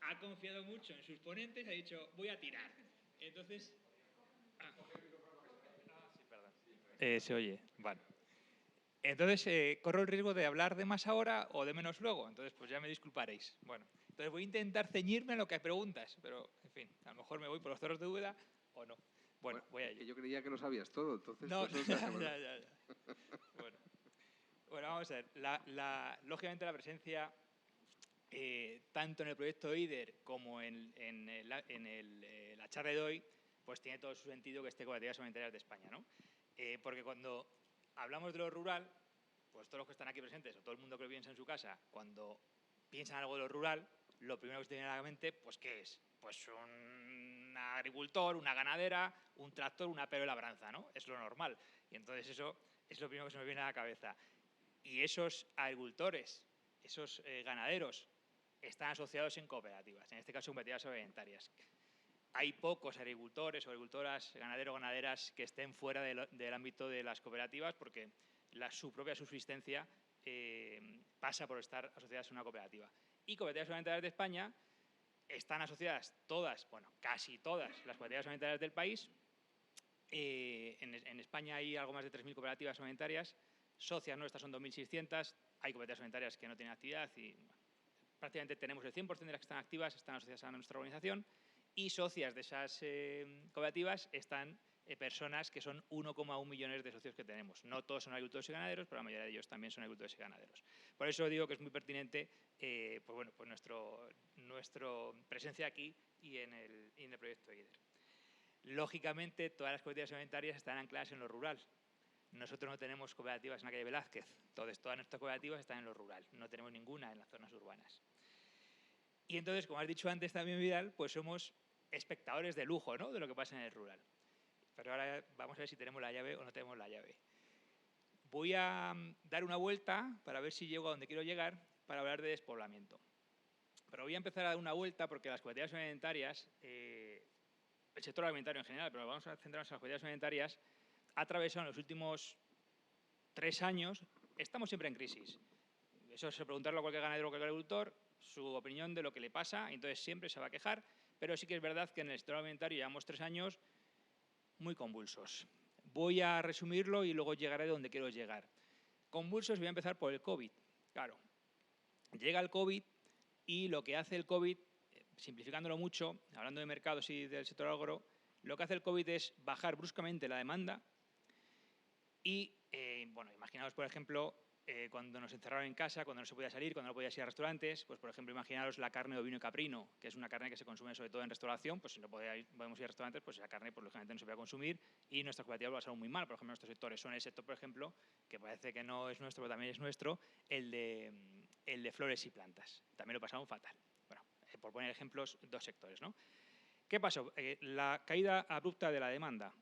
ha confiado mucho en sus ponentes y ha dicho, voy a tirar. Entonces... sí, perdón. Se oye, vale. Entonces, corro el riesgo de hablar de más ahora o de menos luego. Entonces, pues ya me disculparéis. Bueno, entonces voy a intentar ceñirme en lo que hay preguntas, pero, en fin, a lo mejor me voy por los toros de Úbeda o no. Bueno, voy a ello. Que yo creía que lo sabías todo, entonces... No, pues, ya. Bueno, vamos a ver. Lógicamente, la presencia, tanto en el proyecto IDER como en la charla de hoy, pues tiene todo su sentido que esté Cooperativas Alimentarias de España, ¿no? Porque cuando hablamos de lo rural, pues todos los que están aquí presentes, o todo el mundo que lo piensa en su casa, cuando piensan algo de lo rural, lo primero que se tiene a la mente, pues ¿qué es? Pues un agricultor, una ganadera, un tractor, una pelo de labranza, ¿no? Es lo normal. Y entonces eso es lo primero que se me viene a la cabeza. Y esos agricultores, esos ganaderos, están asociados en cooperativas, en este caso cooperativas agroalimentarias. Hay pocos agricultores o agricultoras, ganaderos o ganaderas que estén fuera del ámbito de las cooperativas porque su propia subsistencia pasa por estar asociadas a una cooperativa. Y Cooperativas Alimentarias de España están asociadas todas, bueno, casi todas las cooperativas alimentarias del país. En España hay algo más de 3.000 cooperativas alimentarias, socias nuestras son 2.600, hay cooperativas alimentarias que no tienen actividad y bueno, prácticamente tenemos el 100% de las que están activas, están asociadas a nuestra organización. Y socias de esas cooperativas están personas que son 1,1 millones de socios que tenemos. No todos son agricultores y ganaderos, pero la mayoría de ellos también son agricultores y ganaderos. Por eso digo que es muy pertinente pues nuestra presencia aquí y en el proyecto IDER. Lógicamente, todas las cooperativas alimentarias están ancladas en lo rural. Nosotros no tenemos cooperativas en la calle Velázquez. Entonces, todas nuestras cooperativas están en lo rural. No tenemos ninguna en las zonas urbanas. Y entonces, como has dicho antes también, Vidal, pues somos espectadores de lujo, ¿no?, de lo que pasa en el rural. Pero ahora vamos a ver si tenemos la llave o no tenemos la llave. Voy a dar una vuelta para ver si llego a donde quiero llegar para hablar de despoblamiento. Pero voy a empezar a dar una vuelta porque las cooperativas alimentarias, el sector alimentario en general, pero vamos a centrarnos en las cooperativas alimentarias, ha atravesado en los últimos 3 años, estamos siempre en crisis. Eso es preguntarlo a cualquier ganadero o cualquier agricultor, su opinión de lo que le pasa, entonces siempre se va a quejar, pero sí que es verdad que en el sector alimentario llevamos 3 años muy convulsos. Voy a resumirlo y luego llegaré a donde quiero llegar. Convulsos, voy a empezar por el COVID. Claro, llega el COVID y lo que hace el COVID, simplificándolo mucho, hablando de mercados y del sector agro, lo que hace el COVID es bajar bruscamente la demanda y, bueno, imaginaos, por ejemplo, cuando nos encerraron en casa, cuando no se podía salir, cuando no podías ir a restaurantes, pues por ejemplo, imaginaros la carne de ovino y caprino, que es una carne que se consume sobre todo en restauración, pues si no podemos ir a restaurantes, pues esa carne pues, lógicamente no se puede consumir y nuestras cooperativas lo pasaron muy mal. Por ejemplo, nuestros sectores son el sector, por ejemplo, que parece que no es nuestro, pero también es nuestro, el de flores y plantas. También lo pasaron fatal. Bueno, por poner ejemplos, 2 sectores, ¿no? ¿Qué pasó? La caída abrupta de la demanda.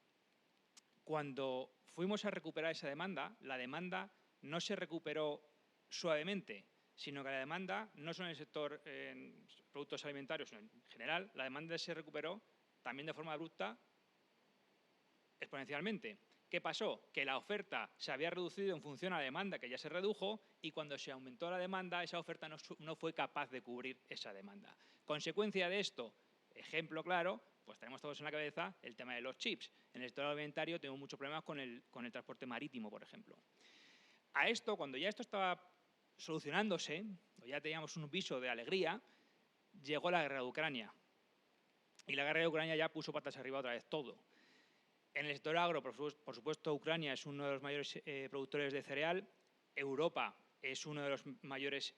Cuando fuimos a recuperar esa demanda, la demanda no se recuperó suavemente, sino que la demanda, no solo en el sector productos alimentarios, sino en general, la demanda se recuperó también de forma abrupta exponencialmente. ¿Qué pasó? Que la oferta se había reducido en función a la demanda, que ya se redujo, y cuando se aumentó la demanda, esa oferta no fue capaz de cubrir esa demanda. Consecuencia de esto, ejemplo claro, pues tenemos todos en la cabeza el tema de los chips. En el sector alimentario tenemos muchos problemas con el transporte marítimo, por ejemplo. A esto, cuando ya esto estaba solucionándose, o ya teníamos un viso de alegría, llegó la guerra de Ucrania. Y la guerra de Ucrania ya puso patas arriba otra vez todo. En el sector agro, por supuesto, Ucrania es uno de los mayores productores de cereal. Europa es uno de los mayores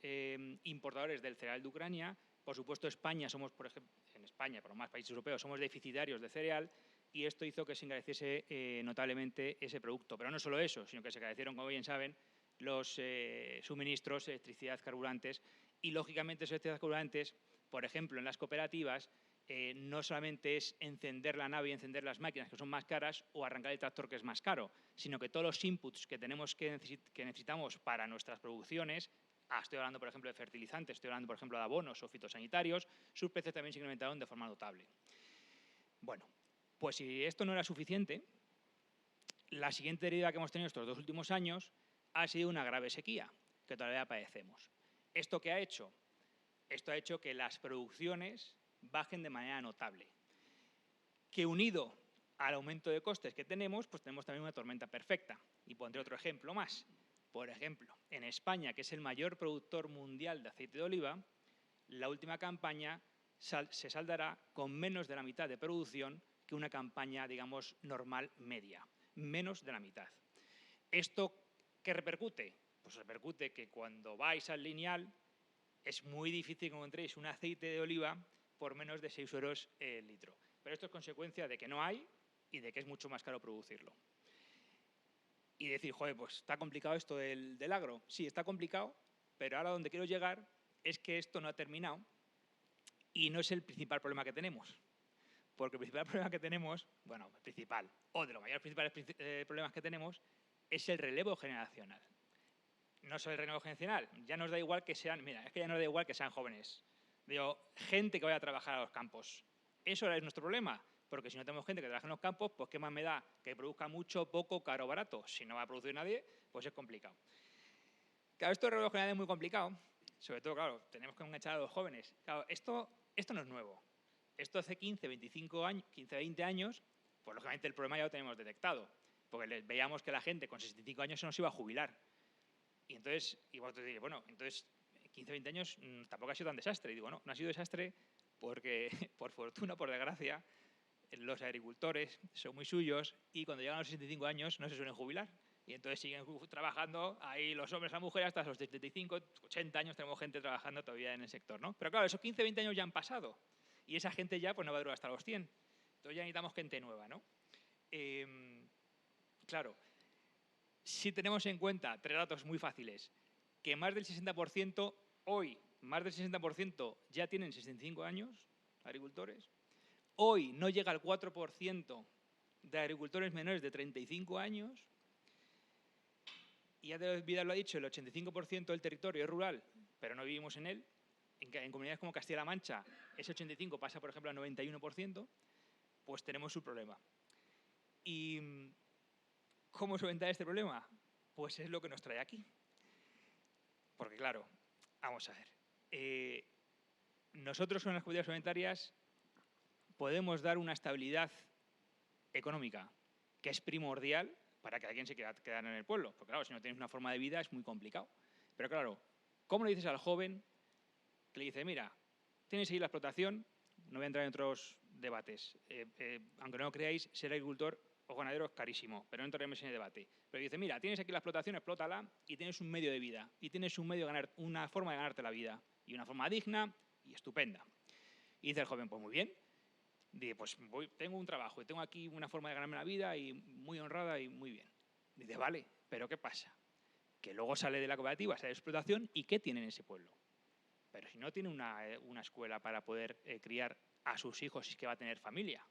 importadores del cereal de Ucrania. Por supuesto, España somos, por ejemplo, en España, pero más países europeos, somos deficitarios de cereal y esto hizo que se encareciese notablemente ese producto. Pero no solo eso, sino que se encarecieron, como bien saben, los suministros, electricidad, carburantes y, lógicamente, esos electricidad, carburantes, por ejemplo, en las cooperativas, no solamente es encender la nave y encender las máquinas, que son más caras, o arrancar el tractor, que es más caro, sino que todos los inputs que necesitamos para nuestras producciones, estoy hablando, por ejemplo, de fertilizantes, estoy hablando, por ejemplo, de abonos o fitosanitarios, sus precios también se incrementaron de forma notable. Bueno, pues si esto no era suficiente, la siguiente deriva que hemos tenido estos 2 últimos años ha sido una grave sequía, que todavía padecemos. ¿Esto qué ha hecho? Esto ha hecho que las producciones bajen de manera notable, que unido al aumento de costes que tenemos, pues tenemos también una tormenta perfecta. Y pondré otro ejemplo más. Por ejemplo, en España, que es el mayor productor mundial de aceite de oliva, la última campaña se saldará con menos de la mitad de producción que una campaña, digamos, normal media. Menos de la mitad. ¿Esto qué repercute? Pues repercute que cuando vais al lineal es muy difícil que encontréis un aceite de oliva por menos de 6 euros el litro. Pero esto es consecuencia de que no hay y de que es mucho más caro producirlo. Y decir, joder, pues está complicado esto del agro. Sí, está complicado, pero ahora donde quiero llegar es que esto no ha terminado y no es el principal problema que tenemos. Porque el principal problema que tenemos, bueno, el principal, o de los mayores principales problemas que tenemos, es el relevo generacional. No solo el relevo generacional, ya nos da igual que sean, mira, es que ya nos da igual que sean jóvenes. Digo, gente que vaya a trabajar a los campos. Eso es nuestro problema, porque si no tenemos gente que trabaje en los campos, pues qué más me da que produzca mucho, poco, caro o barato. Si no va a producir nadie, pues es complicado. Claro, esto de relevo general es muy complicado, sobre todo, claro, tenemos que enganchar a los jóvenes. Claro, esto no es nuevo. Esto hace 15, 25 años, 15, 20 años, pues lógicamente el problema ya lo tenemos detectado, porque veíamos que la gente con 65 años se nos iba a jubilar. Y entonces, y vosotros diréis, bueno, entonces 15, 20 años tampoco ha sido tan desastre. Y digo, no ha sido desastre porque, por fortuna, por desgracia, los agricultores son muy suyos y cuando llegan a los 65 años no se suelen jubilar. Y entonces siguen trabajando ahí los hombres, las mujeres, hasta los 75, 80 años tenemos gente trabajando todavía en el sector, ¿no? Pero claro, esos 15, 20 años ya han pasado y esa gente ya pues no va a durar hasta los 100. Entonces ya necesitamos gente nueva, ¿no? Claro, si tenemos en cuenta 3 datos muy fáciles, que más del 60% hoy, más del 60% ya tienen 65 años, agricultores. Hoy no llega al 4% de agricultores menores de 35 años. Y ya de Vidal lo ha dicho, el 85% del territorio es rural, pero no vivimos en él. En comunidades como Castilla-La Mancha, ese 85% pasa, por ejemplo, al 91%, pues tenemos un problema. ¿Y cómo solventar este problema? Pues es lo que nos trae aquí. Porque claro, vamos a ver, nosotros con las comunidades alimentarias podemos dar una estabilidad económica que es primordial para que alguien se quiera quedar en el pueblo. Porque claro, si no tienes una forma de vida es muy complicado. Pero claro, ¿cómo le dices al joven que le dice, mira, tienes ahí la explotación, no voy a entrar en otros debates, aunque no lo creáis, ser agricultor o ganadero es carísimo, pero no entraremos en el debate. Pero dice, mira, tienes aquí la explotación, explótala y tienes un medio de vida, y tienes un medio de ganar, una forma de ganarte la vida, y una forma digna y estupenda. Y dice el joven, pues muy bien, dice, pues tengo un trabajo y tengo aquí una forma de ganarme la vida y muy honrada y muy bien. Dice, vale, pero ¿qué pasa? Que luego sale de la cooperativa, sale de explotación, ¿y qué tiene en ese pueblo? Pero si no tiene una escuela para poder criar a sus hijos, es que va a tener familia.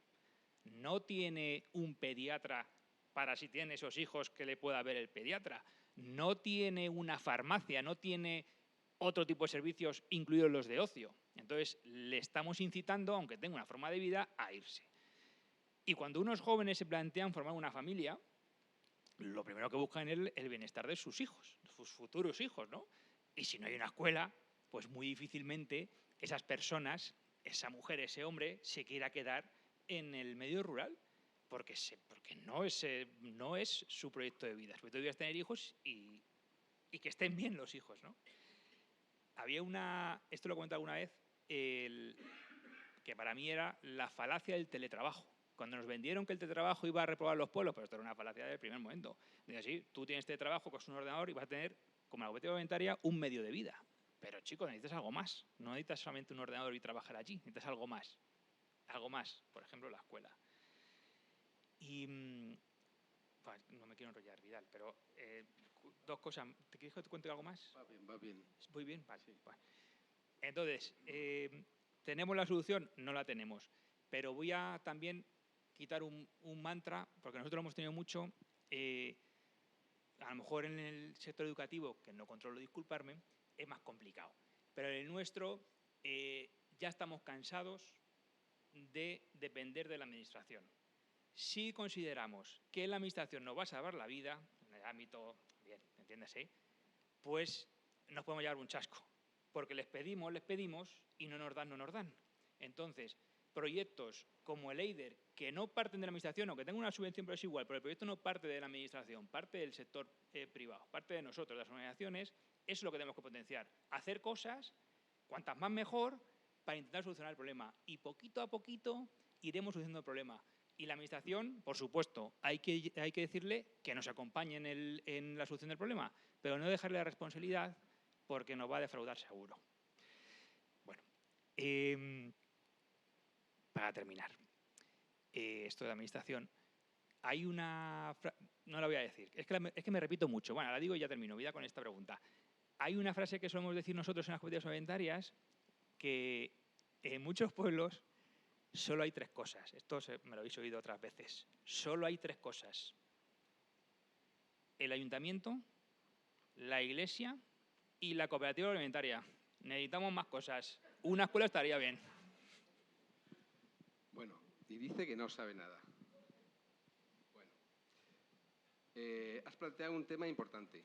No tiene un pediatra para si tiene esos hijos que le pueda ver el pediatra. No tiene una farmacia, no tiene otro tipo de servicios, incluidos los de ocio. Entonces, le estamos incitando, aunque tenga una forma de vida, a irse. Y cuando unos jóvenes se plantean formar una familia, lo primero que buscan es el bienestar de sus hijos, sus futuros hijos, ¿no? Y si no hay una escuela, pues muy difícilmente esas personas, esa mujer, ese hombre, se quiera quedar en el medio rural, porque no es su proyecto de vida. Su proyecto de vida es tener hijos y que estén bien los hijos, ¿no? Había esto lo he comentado alguna vez, que para mí era la falacia del teletrabajo. Cuando nos vendieron que el teletrabajo iba a repoblar los pueblos, pero esto era una falacia del primer momento. Dice así, tú tienes teletrabajo con un ordenador y vas a tener, como la cooperativa alimentaria, un medio de vida. Pero chicos, necesitas algo más. No necesitas solamente un ordenador y trabajar allí, necesitas algo más. Algo más, por ejemplo, la escuela. Y no me quiero enrollar, Vidal, pero dos cosas. ¿Te quieres que te cuente algo más? Va bien, va bien. ¿Voy bien? Vale. Sí. Vale. Entonces, ¿tenemos la solución? No la tenemos. Pero voy a también quitar un mantra, porque nosotros lo hemos tenido mucho, a lo mejor en el sector educativo, que no controlo, disculparme, es más complicado. Pero en el nuestro ya estamos cansados de depender de la administración. Si consideramos que la administración nos va a salvar la vida, en el ámbito, bien, entiéndase, pues nos podemos llevar un chasco, porque les pedimos y no nos dan. Entonces, proyectos como el EIDER, que no parten de la administración, aunque tengan una subvención, pero es igual, pero el proyecto no parte de la administración, parte del sector privado, parte de nosotros, de las organizaciones, eso es lo que tenemos que potenciar. Hacer cosas, cuantas más mejor, para intentar solucionar el problema. Y poquito a poquito iremos solucionando el problema. Y la administración, por supuesto, hay que decirle que nos acompañe en la solución del problema, pero no dejarle la responsabilidad porque nos va a defraudar seguro. Bueno, para terminar, esto de la administración, hay una... No la voy a decir, es que me repito mucho. Bueno, la digo y ya termino, voy a con esta pregunta. Hay una frase que solemos decir nosotros en las cooperativas alimentarias, que en muchos pueblos solo hay 3 cosas. Esto me lo habéis oído otras veces. Solo hay 3 cosas. El ayuntamiento, la iglesia y la cooperativa alimentaria. Necesitamos más cosas. Una escuela estaría bien. Bueno, y dice que no sabe nada. Bueno, has planteado un tema importante.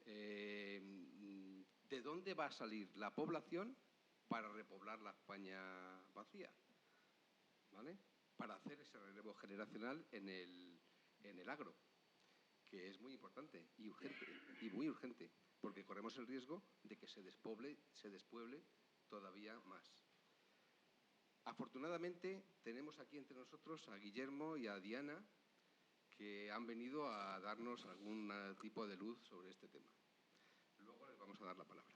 ¿De dónde va a salir la población para repoblar la España vacía? ¿Vale? Para hacer ese relevo generacional en el agro, que es muy importante y urgente, y muy urgente, porque corremos el riesgo de que se despueble todavía más. Afortunadamente, tenemos aquí entre nosotros a Guillermo y a Diana, que han venido a darnos algún tipo de luz sobre este tema. Luego les vamos a dar la palabra.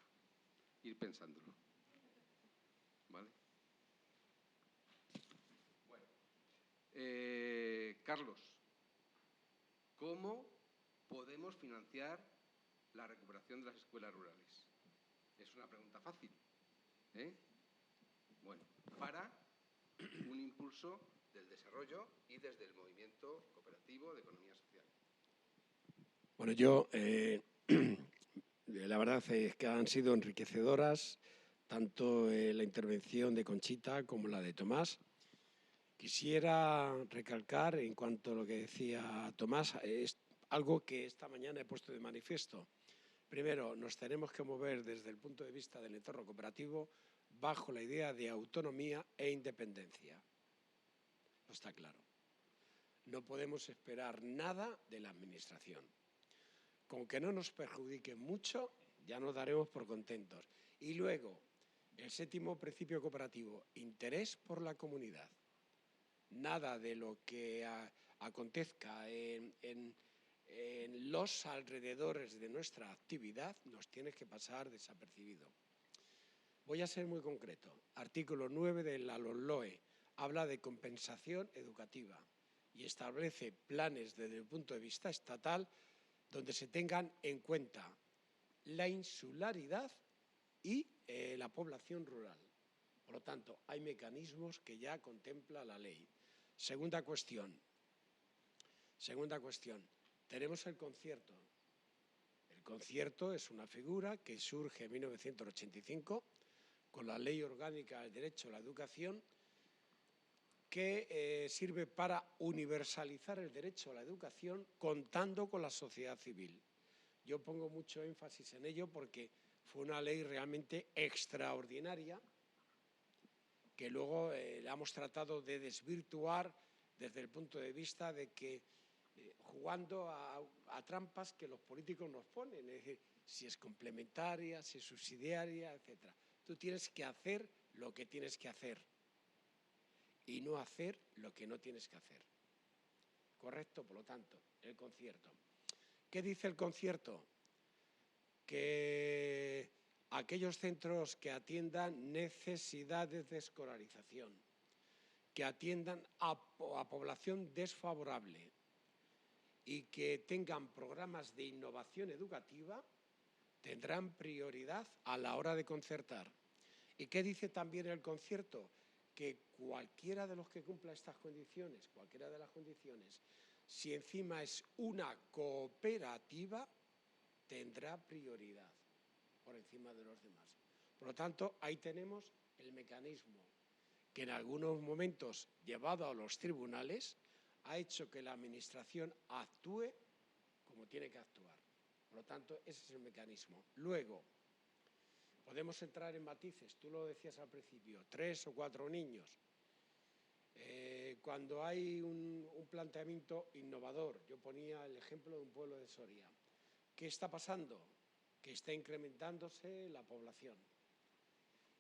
Ir pensándolo. ¿Vale? Bueno. Carlos, ¿cómo podemos financiar la recuperación de las escuelas rurales? Es una pregunta fácil. Bueno, para un impulso del desarrollo y desde el movimiento cooperativo de economía social. Bueno, yo, la verdad es que han sido enriquecedoras tanto la intervención de Conchita como la de Tomás. Quisiera recalcar en cuanto a lo que decía Tomás, es algo que esta mañana he puesto de manifiesto. Primero, nos tenemos que mover desde el punto de vista del entorno cooperativo bajo la idea de autonomía e independencia. No está claro. No podemos esperar nada de la administración. Con que no nos perjudique mucho, ya nos daremos por contentos. Y luego, el 7º principio cooperativo, interés por la comunidad. Nada de lo que acontezca en los alrededores de nuestra actividad nos tiene que pasar desapercibido. Voy a ser muy concreto. Artículo 9 de la LOMLOE habla de compensación educativa y establece planes desde el punto de vista estatal donde se tengan en cuenta la insularidad y la población rural. Por lo tanto, hay mecanismos que ya contempla la ley. Segunda cuestión. Tenemos el concierto concierto es una figura que surge en 1985 con la Ley Orgánica del Derecho a la Educación, que sirve para universalizar el derecho a la educación contando con la sociedad civil. Yo pongo mucho énfasis en ello porque fue una ley realmente extraordinaria que luego la hemos tratado de desvirtuar desde el punto de vista de que jugando a trampas que los políticos nos ponen, es decir, si es complementaria, si es subsidiaria, etc. Tú tienes que hacer lo que tienes que hacer y no hacer lo que no tienes que hacer. ¿Correcto? Por lo tanto, el concierto. ¿Qué dice el concierto? Que aquellos centros que atiendan necesidades de escolarización, que atiendan a población desfavorable y que tengan programas de innovación educativa, tendrán prioridad a la hora de concertar. ¿Y qué dice también el concierto? Que cualquiera de los que cumpla estas condiciones, cualquiera de las condiciones, si encima es una cooperativa, tendrá prioridad por encima de los demás. Por lo tanto, ahí tenemos el mecanismo que en algunos momentos, llevado a los tribunales, ha hecho que la Administración actúe como tiene que actuar. Por lo tanto, ese es el mecanismo. Luego, podemos entrar en matices, tú lo decías al principio, 3 o 4 niños. Cuando hay un planteamiento innovador, yo ponía el ejemplo de un pueblo de Soria. ¿Qué está pasando? Que está incrementándose la población.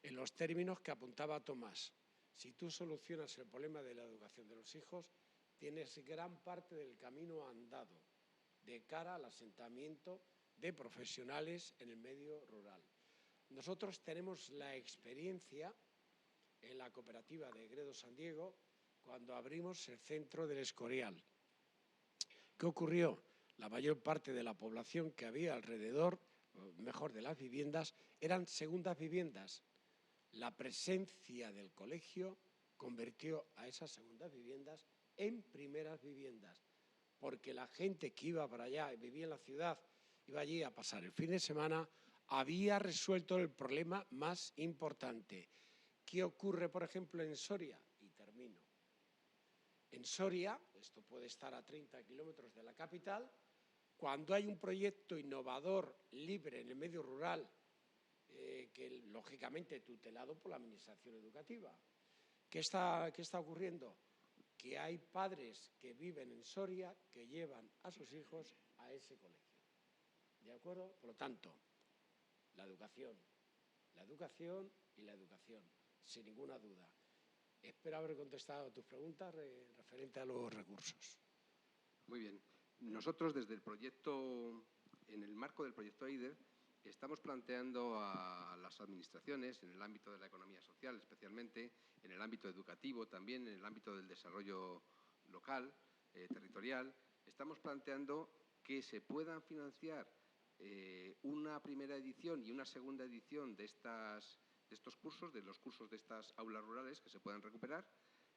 En los términos que apuntaba Tomás, si tú solucionas el problema de la educación de los hijos, tienes gran parte del camino andado de cara al asentamiento de profesionales en el medio rural. Nosotros tenemos la experiencia en la cooperativa de Gredo San Diego cuando abrimos el centro del Escorial. ¿Qué ocurrió? La mayor parte de la población que había alrededor, mejor de las viviendas, eran segundas viviendas. La presencia del colegio convirtió a esas segundas viviendas en primeras viviendas, porque la gente que iba para allá, vivía en la ciudad, iba allí a pasar el fin de semana, había resuelto el problema más importante. ¿Qué ocurre, por ejemplo, en Soria? Y termino. En Soria, esto puede estar a 30 kilómetros de la capital, cuando hay un proyecto innovador, libre en el medio rural, que lógicamente tutelado por la Administración Educativa, ¿qué está ocurriendo? Que hay padres que viven en Soria que llevan a sus hijos a ese colegio. ¿De acuerdo? Por lo tanto, la educación y la educación, sin ninguna duda. Espero haber contestado a tus preguntas referente a los recursos. Muy bien. Nosotros desde el proyecto, en el marco del proyecto EIDER, estamos planteando a las administraciones, en el ámbito de la economía social especialmente, en el ámbito educativo también, en el ámbito del desarrollo local, territorial, estamos planteando que se puedan financiar una primera edición y una segunda edición de estos cursos, de los cursos de estas aulas rurales que se puedan recuperar,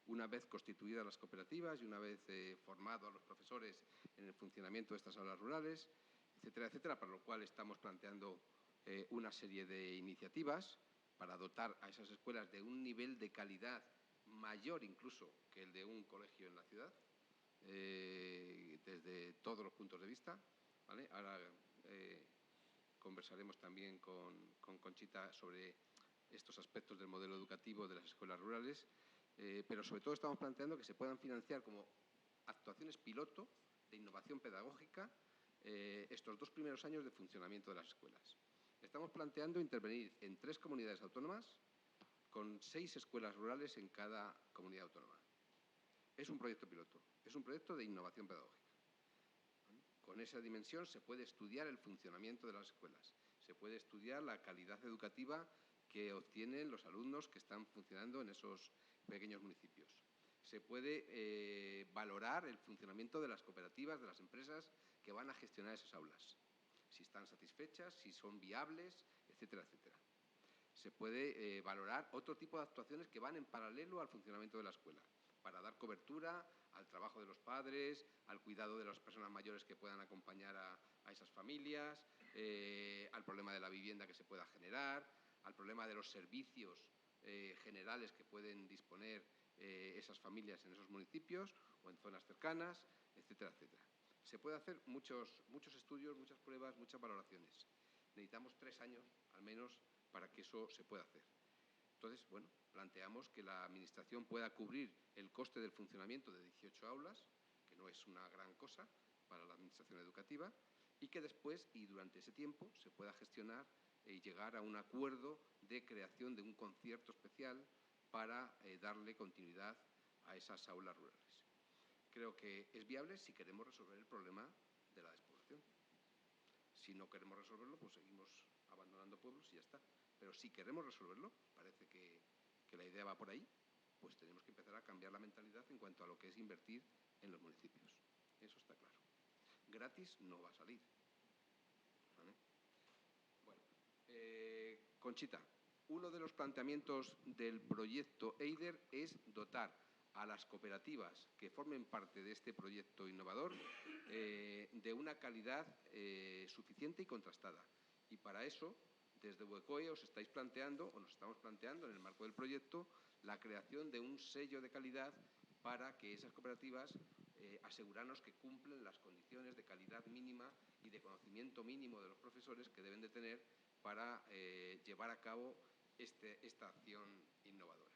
una vez constituidas las cooperativas y una vez formado a los profesores en el funcionamiento de estas aulas rurales, etcétera, etcétera, para lo cual estamos planteando una serie de iniciativas para dotar a esas escuelas de un nivel de calidad mayor incluso que el de un colegio en la ciudad, desde todos los puntos de vista, ¿vale? Ahora conversaremos también con Conchita sobre estos aspectos del modelo educativo de las escuelas rurales, pero sobre todo estamos planteando que se puedan financiar como actuaciones piloto de innovación pedagógica estos 2 primeros años de funcionamiento de las escuelas. Estamos planteando intervenir en 3 comunidades autónomas con 6 escuelas rurales en cada comunidad autónoma. Es un proyecto piloto, es un proyecto de innovación pedagógica. Con esa dimensión se puede estudiar el funcionamiento de las escuelas, se puede estudiar la calidad educativa que obtienen los alumnos que están funcionando en esos pequeños municipios. Se puede valorar el funcionamiento de las cooperativas, de las empresas que van a gestionar esas aulas, si están satisfechas, si son viables, etcétera, etcétera. Se puede valorar otro tipo de actuaciones que van en paralelo al funcionamiento de la escuela, para dar cobertura a al trabajo de los padres, al cuidado de las personas mayores que puedan acompañar a esas familias, al problema de la vivienda que se pueda generar, al problema de los servicios generales que pueden disponer esas familias en esos municipios o en zonas cercanas, etcétera, etcétera. Se puede hacer muchos estudios, muchas pruebas, muchas valoraciones. Necesitamos 3 años, al menos, para que eso se pueda hacer. Entonces, bueno, planteamos que la Administración pueda cubrir el coste del funcionamiento de 18 aulas, que no es una gran cosa para la Administración educativa, y que después y durante ese tiempo se pueda gestionar y llegar a un acuerdo de creación de un concierto especial para darle continuidad a esas aulas rurales. Creo que es viable si queremos resolver el problema de la despoblación. Si no queremos resolverlo, pues seguimos abandonando pueblos y ya está. Pero si queremos resolverlo, parece que la idea va por ahí, pues tenemos que empezar a cambiar la mentalidad en cuanto a lo que es invertir en los municipios. Eso está claro. Gratis no va a salir. ¿Vale? Bueno, Conchita, uno de los planteamientos del proyecto EIDER es dotar a las cooperativas que formen parte de este proyecto innovador de una calidad suficiente y contrastada. Y para eso, desde UECOE os estáis planteando, o nos estamos planteando en el marco del proyecto, la creación de un sello de calidad para que esas cooperativas asegurarnos que cumplen las condiciones de calidad mínima y de conocimiento mínimo de los profesores que deben de tener para llevar a cabo esta acción innovadora.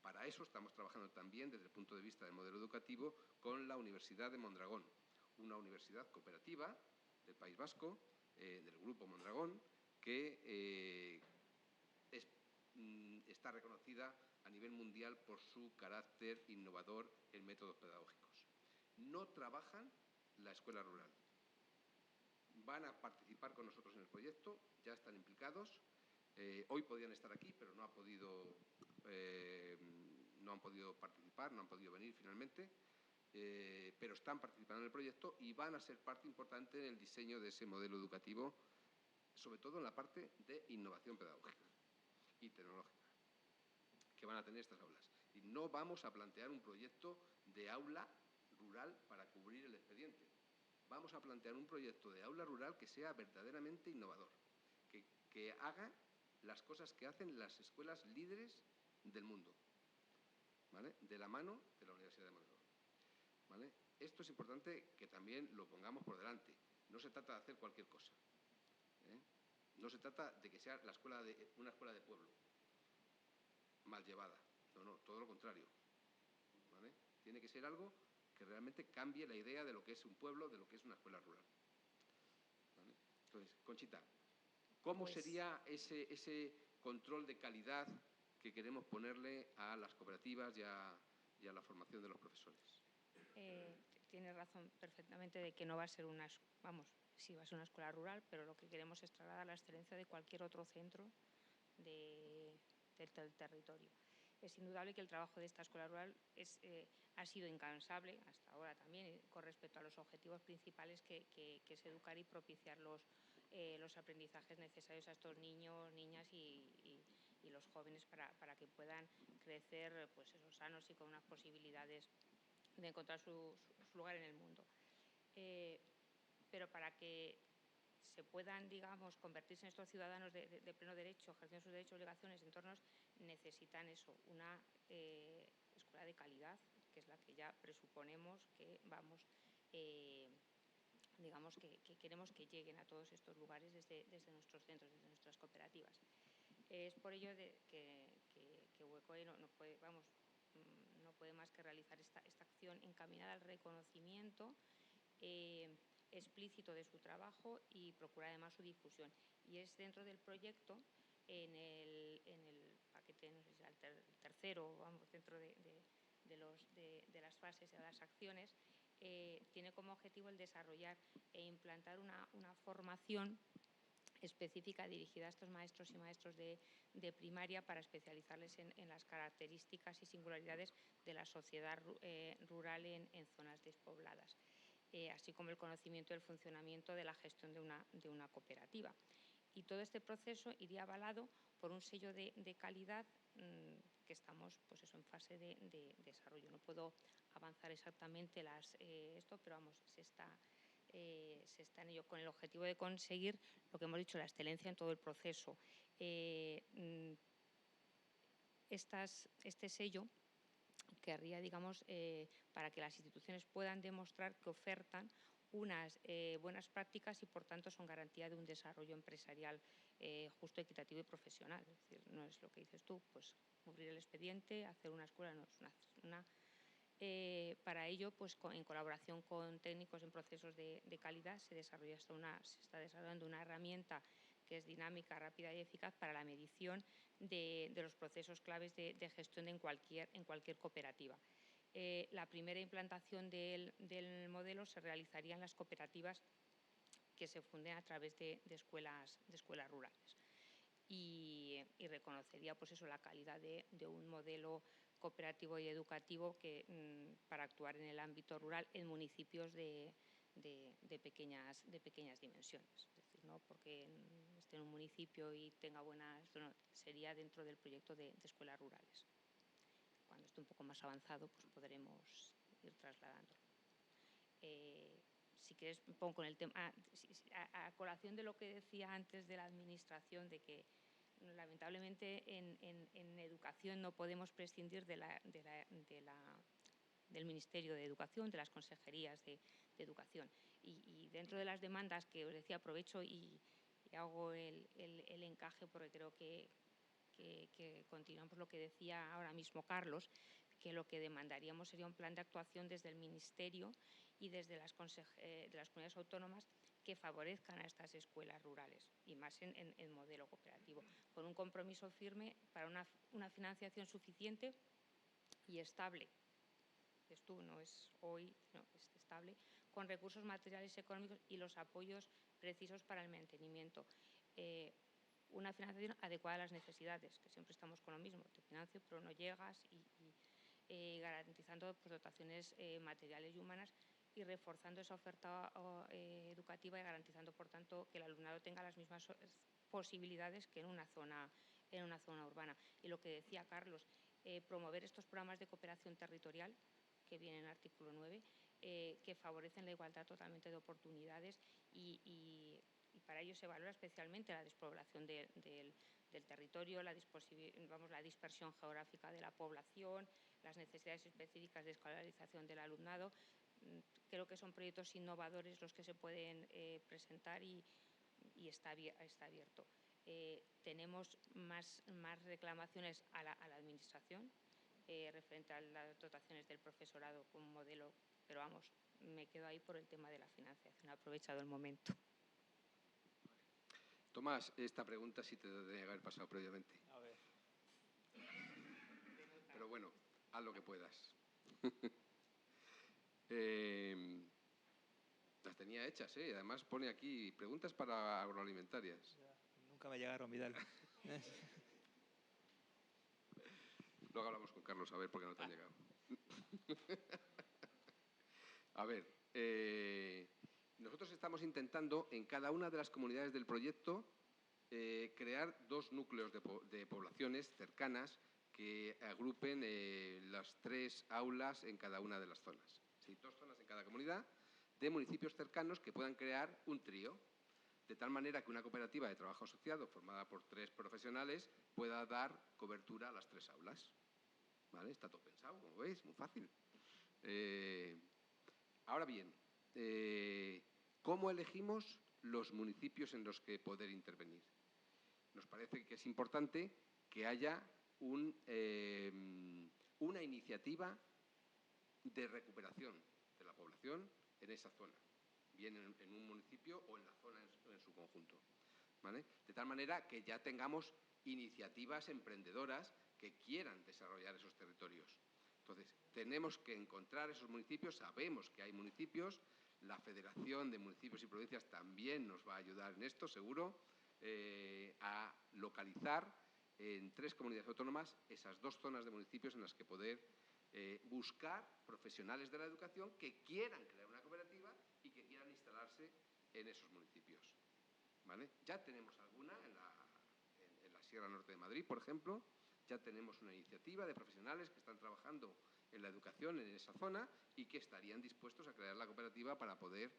Para eso estamos trabajando también desde el punto de vista del modelo educativo con la Universidad de Mondragón, una universidad cooperativa del País Vasco, del Grupo Mondragón, que está reconocida a nivel mundial por su carácter innovador en métodos pedagógicos. No trabajan la escuela rural. Van a participar con nosotros en el proyecto, ya están implicados. Hoy podían estar aquí, pero no han podido participar, no han podido venir finalmente, pero están participando en el proyecto y van a ser parte importante en el diseño de ese modelo educativo, sobre todo en la parte de innovación pedagógica y tecnológica que van a tener estas aulas. Y no vamos a plantear un proyecto de aula rural para cubrir el expediente. Vamos a plantear un proyecto de aula rural que sea verdaderamente innovador, que haga las cosas que hacen las escuelas líderes del mundo, ¿vale? De la mano de la Universidad de Mondragón, ¿vale? Esto es importante que también lo pongamos por delante. No se trata de hacer cualquier cosa, ¿eh? No se trata de que sea una escuela de pueblo mal llevada. No, todo lo contrario, ¿vale? Tiene que ser algo que realmente cambie la idea de lo que es un pueblo, de lo que es una escuela rural, ¿vale? Entonces, Conchita, ¿cómo sería ese control de calidad que queremos ponerle a las cooperativas y a la formación de los profesores? Tienes razón perfectamente de que no va a ser sí va a ser una escuela rural, pero lo que queremos es trasladar la excelencia de cualquier otro centro del territorio. Es indudable que el trabajo de esta escuela rural ha sido incansable hasta ahora también con respecto a los objetivos principales que es educar y propiciar los aprendizajes necesarios a estos niños, niñas y los jóvenes para que puedan crecer pues, sanos y con unas posibilidades de encontrar su lugar en el mundo. Pero para que se puedan, digamos, convertirse en estos ciudadanos de pleno derecho, ejerciendo sus derechos y obligaciones, entornos, necesitan una escuela de calidad, que es la que ya presuponemos que vamos, digamos, que queremos que lleguen a todos estos lugares desde nuestros centros, desde nuestras cooperativas. Es por ello que UECOE no puede más que realizar esta acción encaminada al reconocimiento explícito de su trabajo y procura además su difusión. Y es dentro del proyecto, en el paquete, no sé si era el tercero, dentro de las fases y de las acciones, tiene como objetivo el desarrollar e implantar una formación específica dirigida a estos maestros y maestros de primaria para especializarles en las características y singularidades de la sociedad rural en zonas despobladas, así como el conocimiento del funcionamiento de la gestión de una cooperativa. Y todo este proceso iría avalado por un sello de calidad que estamos pues eso, en fase de desarrollo. No puedo avanzar exactamente esto, pero vamos, se está en ello con el objetivo de conseguir lo que hemos dicho, la excelencia en todo el proceso. Este sello querría, digamos, para que las instituciones puedan demostrar que ofertan unas buenas prácticas y, por tanto, son garantía de un desarrollo empresarial justo, equitativo y profesional. Es decir, no es lo que dices tú, pues cubrir el expediente, hacer una escuela, no es para ello, pues en colaboración con técnicos en procesos de calidad, se está desarrollando una herramienta que es dinámica, rápida y eficaz para la medición de los procesos claves de gestión en cualquier cooperativa. La primera implantación del modelo se realizaría en las cooperativas que se funden a través de escuelas rurales y reconocería pues eso, la calidad de un modelo cooperativo y educativo que, para actuar en el ámbito rural en municipios de pequeñas dimensiones. Es decir, no porque esté en un municipio y tenga sería dentro del proyecto de escuelas rurales. Cuando esté un poco más avanzado, pues podremos ir trasladándolo. Si quieres, pongo con el tema, a colación de lo que decía antes de la administración, de que lamentablemente en educación no podemos prescindir del Ministerio de Educación, de las consejerías de educación. Y dentro de las demandas que os decía, aprovecho y hago el encaje, porque creo que continuamos lo que decía ahora mismo Carlos, que lo que demandaríamos sería un plan de actuación desde el Ministerio y desde las comunidades autónomas que favorezcan a estas escuelas rurales y más en modelo cooperativo, con un compromiso firme para una financiación suficiente y estable. Esto no es hoy, no, es estable, con recursos materiales y económicos y los apoyos precisos para el mantenimiento. Una financiación adecuada a las necesidades, que siempre estamos con lo mismo, te financio pero no llegas, y garantizando pues, dotaciones materiales y humanas y reforzando esa oferta educativa y garantizando, por tanto, que el alumnado tenga las mismas posibilidades que en una zona urbana. Y lo que decía Carlos, promover estos programas de cooperación territorial, que viene en el artículo 9, que favorecen la igualdad totalmente de oportunidades y para ello se valora especialmente la despoblación del territorio, la dispersión geográfica de la población, las necesidades específicas de escolarización del alumnado. Creo que son proyectos innovadores los que se pueden presentar y está abierto. Tenemos más reclamaciones a la Administración referente a las dotaciones del profesorado como modelo, pero vamos, me quedo ahí por el tema de la financiación. He aprovechado el momento. Tomás, esta pregunta sí te debe haber pasado previamente. A ver. Pero bueno, haz lo que puedas. Las tenía hechas, ¿eh? Además pone aquí preguntas para agroalimentarias. Nunca me llegaron, Vidal. Luego hablamos con Carlos a ver por qué no te han llegado. A ver, nosotros estamos intentando en cada una de las comunidades del proyecto crear 2 núcleos de poblaciones cercanas que agrupen las 3 aulas en cada una de las zonas. Sí, 2 zonas en cada comunidad de municipios cercanos que puedan crear un trío, de tal manera que una cooperativa de trabajo asociado formada por 3 profesionales pueda dar cobertura a las 3 aulas. ¿Vale? Está todo pensado, como veis, muy fácil. Ahora bien, ¿cómo elegimos los municipios en los que poder intervenir? Nos parece que es importante que haya una iniciativa de recuperación de la población en esa zona, bien en un municipio o en la zona en su conjunto, ¿vale? De tal manera que ya tengamos iniciativas emprendedoras que quieran desarrollar esos territorios. Entonces, tenemos que encontrar esos municipios, sabemos que hay municipios, la Federación de Municipios y Provincias también nos va a ayudar en esto, seguro, a localizar en 3 comunidades autónomas esas 2 zonas de municipios en las que poder buscar profesionales de la educación que quieran crear una cooperativa y que quieran instalarse en esos municipios. ¿Vale? Ya tenemos alguna en la Sierra Norte de Madrid, por ejemplo, ya tenemos una iniciativa de profesionales que están trabajando en la educación en esa zona y que estarían dispuestos a crear la cooperativa para poder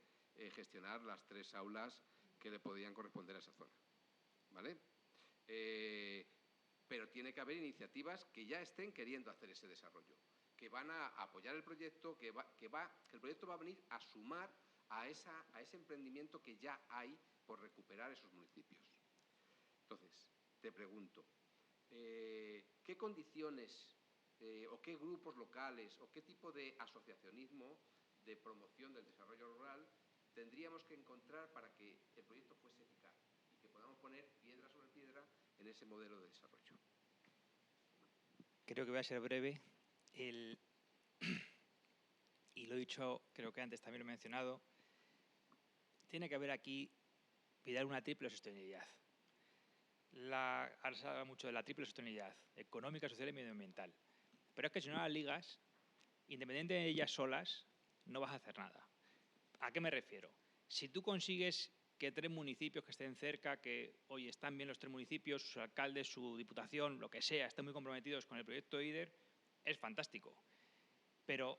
gestionar las 3 aulas que le podían corresponder a esa zona. ¿Vale? Pero tiene que haber iniciativas que ya estén queriendo hacer ese desarrollo, que van a apoyar el proyecto, que el proyecto va a venir a sumar a ese emprendimiento que ya hay por recuperar esos municipios. Entonces, te pregunto, ¿qué condiciones o qué grupos locales o qué tipo de asociacionismo de promoción del desarrollo rural tendríamos que encontrar para que el proyecto fuese eficaz y que podamos poner piedra sobre piedra en ese modelo de desarrollo? Creo que voy a ser breve. Y lo he dicho, creo que antes también lo he mencionado, tiene que haber aquí, Vidal, una triple sostenibilidad. Ahora se habla mucho de la triple sostenibilidad, económica, social y medioambiental. Pero es que si no las ligas, independientemente de ellas solas, no vas a hacer nada. ¿A qué me refiero? Si tú consigues que 3 municipios que estén cerca, que hoy están bien los 3 municipios, sus alcaldes, su diputación, lo que sea, estén muy comprometidos con el proyecto IDER, es fantástico. Pero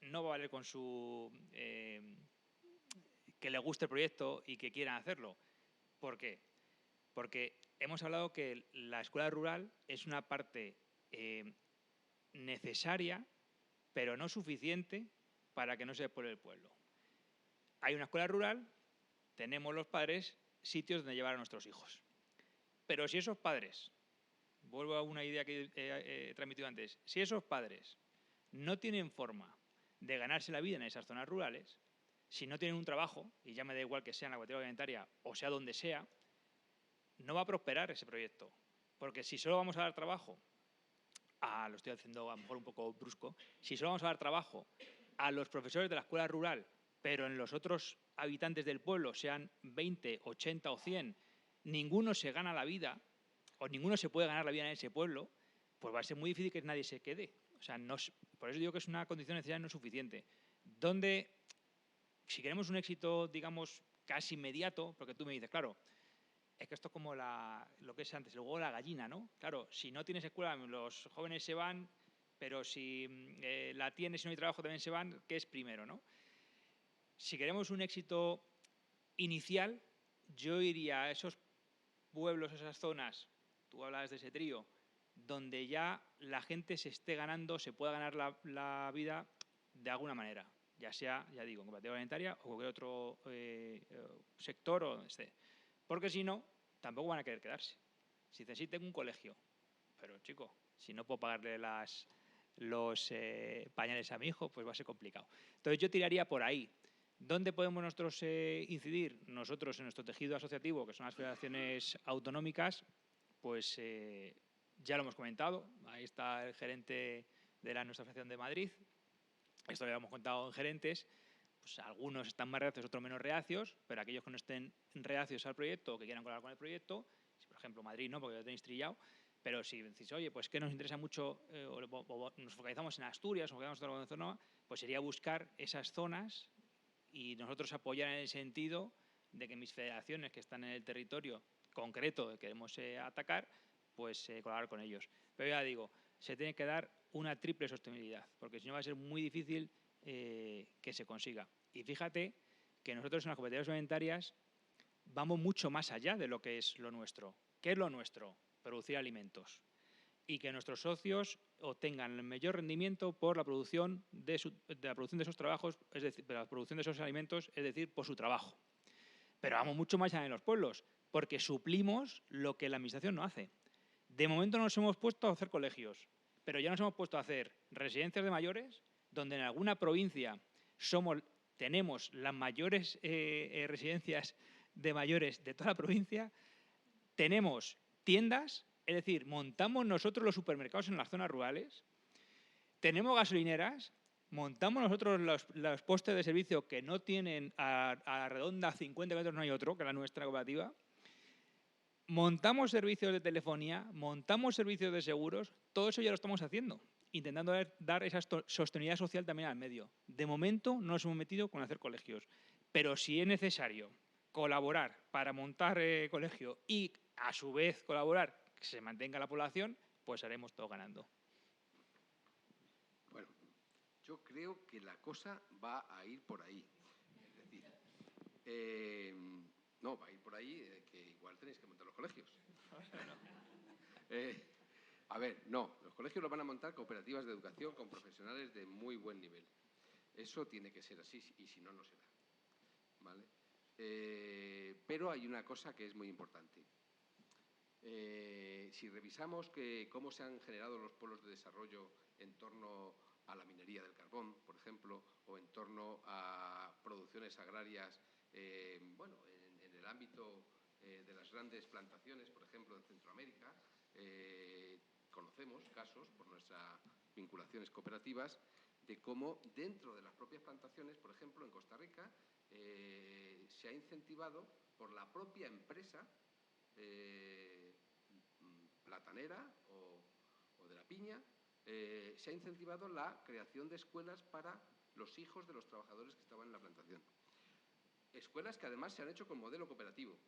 no va a valer con su que le guste el proyecto y que quieran hacerlo. ¿Por qué? Porque hemos hablado que la escuela rural es una parte necesaria, pero no suficiente para que no se despueble el pueblo. Hay una escuela rural, tenemos los padres sitios donde llevar a nuestros hijos. Pero si esos padres, vuelvo a una idea que he transmitido antes, si esos padres no tienen forma de ganarse la vida en esas zonas rurales, si no tienen un trabajo, y ya me da igual que sea en la cooperativa alimentaria o sea donde sea, no va a prosperar ese proyecto. Porque si solo vamos a dar trabajo, lo estoy haciendo a lo mejor un poco brusco, si solo vamos a dar trabajo a los profesores de la escuela rural, pero en los otros habitantes del pueblo, sean 20, 80 o 100, ninguno se gana la vida, o ninguno se puede ganar la vida en ese pueblo, pues va a ser muy difícil que nadie se quede. O sea, por eso digo que es una condición necesaria no suficiente. Donde, si queremos un éxito, digamos, casi inmediato, porque tú me dices, claro, es que esto es como lo que es antes, el huevo de la gallina, ¿no? Claro, si no tienes escuela, los jóvenes se van, pero si la tienes y no hay trabajo también se van, ¿qué es primero, no? Si queremos un éxito inicial, yo iría a esos pueblos, a esas zonas, tú hablabas de ese trío, donde ya la gente se esté ganando, se pueda ganar la vida de alguna manera, ya sea, ya digo, en cooperativa alimentaria o cualquier otro sector o donde esté. Porque si no, tampoco van a querer quedarse. Si necesiten un colegio, pero chico, si no puedo pagarle los pañales a mi hijo, pues va a ser complicado. Entonces yo tiraría por ahí. ¿Dónde podemos nosotros incidir? Nosotros en nuestro tejido asociativo, que son las federaciones autonómicas, pues ya lo hemos comentado. Ahí está el gerente de nuestra Federación de Madrid. Esto lo hemos contado en gerentes. Pues algunos están más reacios, otros menos reacios, pero aquellos que no estén reacios al proyecto o que quieran colaborar con el proyecto, si por ejemplo Madrid no, porque lo tenéis trillado, pero si decís, oye, pues que nos interesa mucho, o nos focalizamos en Asturias, o nos focalizamos en toda la zona, pues sería buscar esas zonas y nosotros apoyar en el sentido de que mis federaciones que están en el territorio concreto que queremos atacar, pues colaborar con ellos. Pero ya digo, se tiene que dar una triple sostenibilidad, porque si no va a ser muy difícil que se consiga. Y fíjate que nosotros en las cooperativas alimentarias vamos mucho más allá de lo que es lo nuestro. ¿Qué es lo nuestro? Producir alimentos. Y que nuestros socios obtengan el mayor rendimiento por la producción de esos trabajos, es decir, de la producción de esos alimentos, es decir, por su trabajo. Pero vamos mucho más allá en los pueblos, porque suplimos lo que la administración no hace. De momento nos hemos puesto a hacer colegios, pero ya nos hemos puesto a hacer residencias de mayores, donde en alguna provincia tenemos las mayores residencias de mayores de toda la provincia, tenemos tiendas, es decir, montamos nosotros los supermercados en las zonas rurales, tenemos gasolineras, montamos nosotros los postes de servicio que no tienen a la redonda 50 metros, no hay otro, que la nuestra cooperativa, montamos servicios de telefonía, montamos servicios de seguros, todo eso ya lo estamos haciendo, intentando dar esa sostenibilidad social también al medio. De momento no nos hemos metido con hacer colegios, pero si es necesario colaborar para montar colegio y a su vez colaborar que se mantenga la población, pues haremos todo ganando. Bueno, yo creo que la cosa va a ir por ahí. Es decir, no, va a ir por ahí, que igual tenéis que montar los colegios. A ver, no, los colegios los van a montar cooperativas de educación con profesionales de muy buen nivel. Eso tiene que ser así, y si no, no será. ¿Vale? Pero hay una cosa que es muy importante. Si revisamos cómo se han generado los polos de desarrollo en torno a la minería del carbón, por ejemplo, o en torno a producciones agrarias, bueno, en el ámbito de las grandes plantaciones, por ejemplo, en Centroamérica, conocemos casos, por nuestras vinculaciones cooperativas, de cómo dentro de las propias plantaciones, por ejemplo, en Costa Rica, se ha incentivado por la propia empresa platanera o de la piña, se ha incentivado la creación de escuelas para los hijos de los trabajadores que estaban en la plantación. Escuelas que además se han hecho con modelo cooperativo,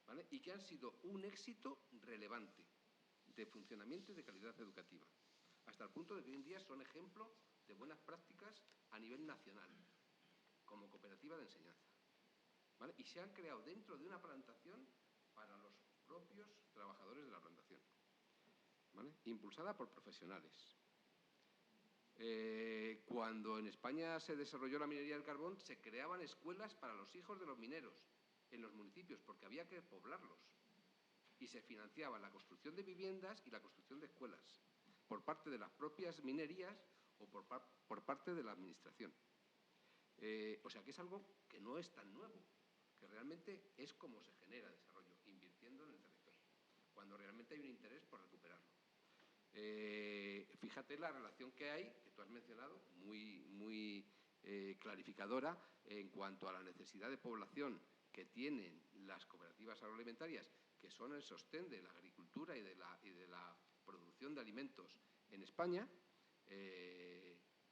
¿vale? Y que han sido un éxito relevante de funcionamiento y de calidad educativa, hasta el punto de que hoy en día son ejemplo de buenas prácticas a nivel nacional, como cooperativa de enseñanza, ¿vale? Y se han creado dentro de una plantación para los propios trabajadores de la plantación, ¿vale? Impulsada por profesionales. Cuando en España se desarrolló la minería del carbón, se creaban escuelas para los hijos de los mineros en los municipios, porque había que poblarlos. Y se financiaba la construcción de viviendas y la construcción de escuelas, por parte de las propias minerías o por parte de la administración. O sea que es algo que no es tan nuevo, que realmente es como se genera desarrollo, invirtiendo en el territorio, cuando realmente hay un interés por recuperarlo. Fíjate la relación que hay, que tú has mencionado, muy clarificadora en cuanto a la necesidad de población que tienen las cooperativas agroalimentarias, que son el sostén de la agricultura y de la producción de alimentos en España,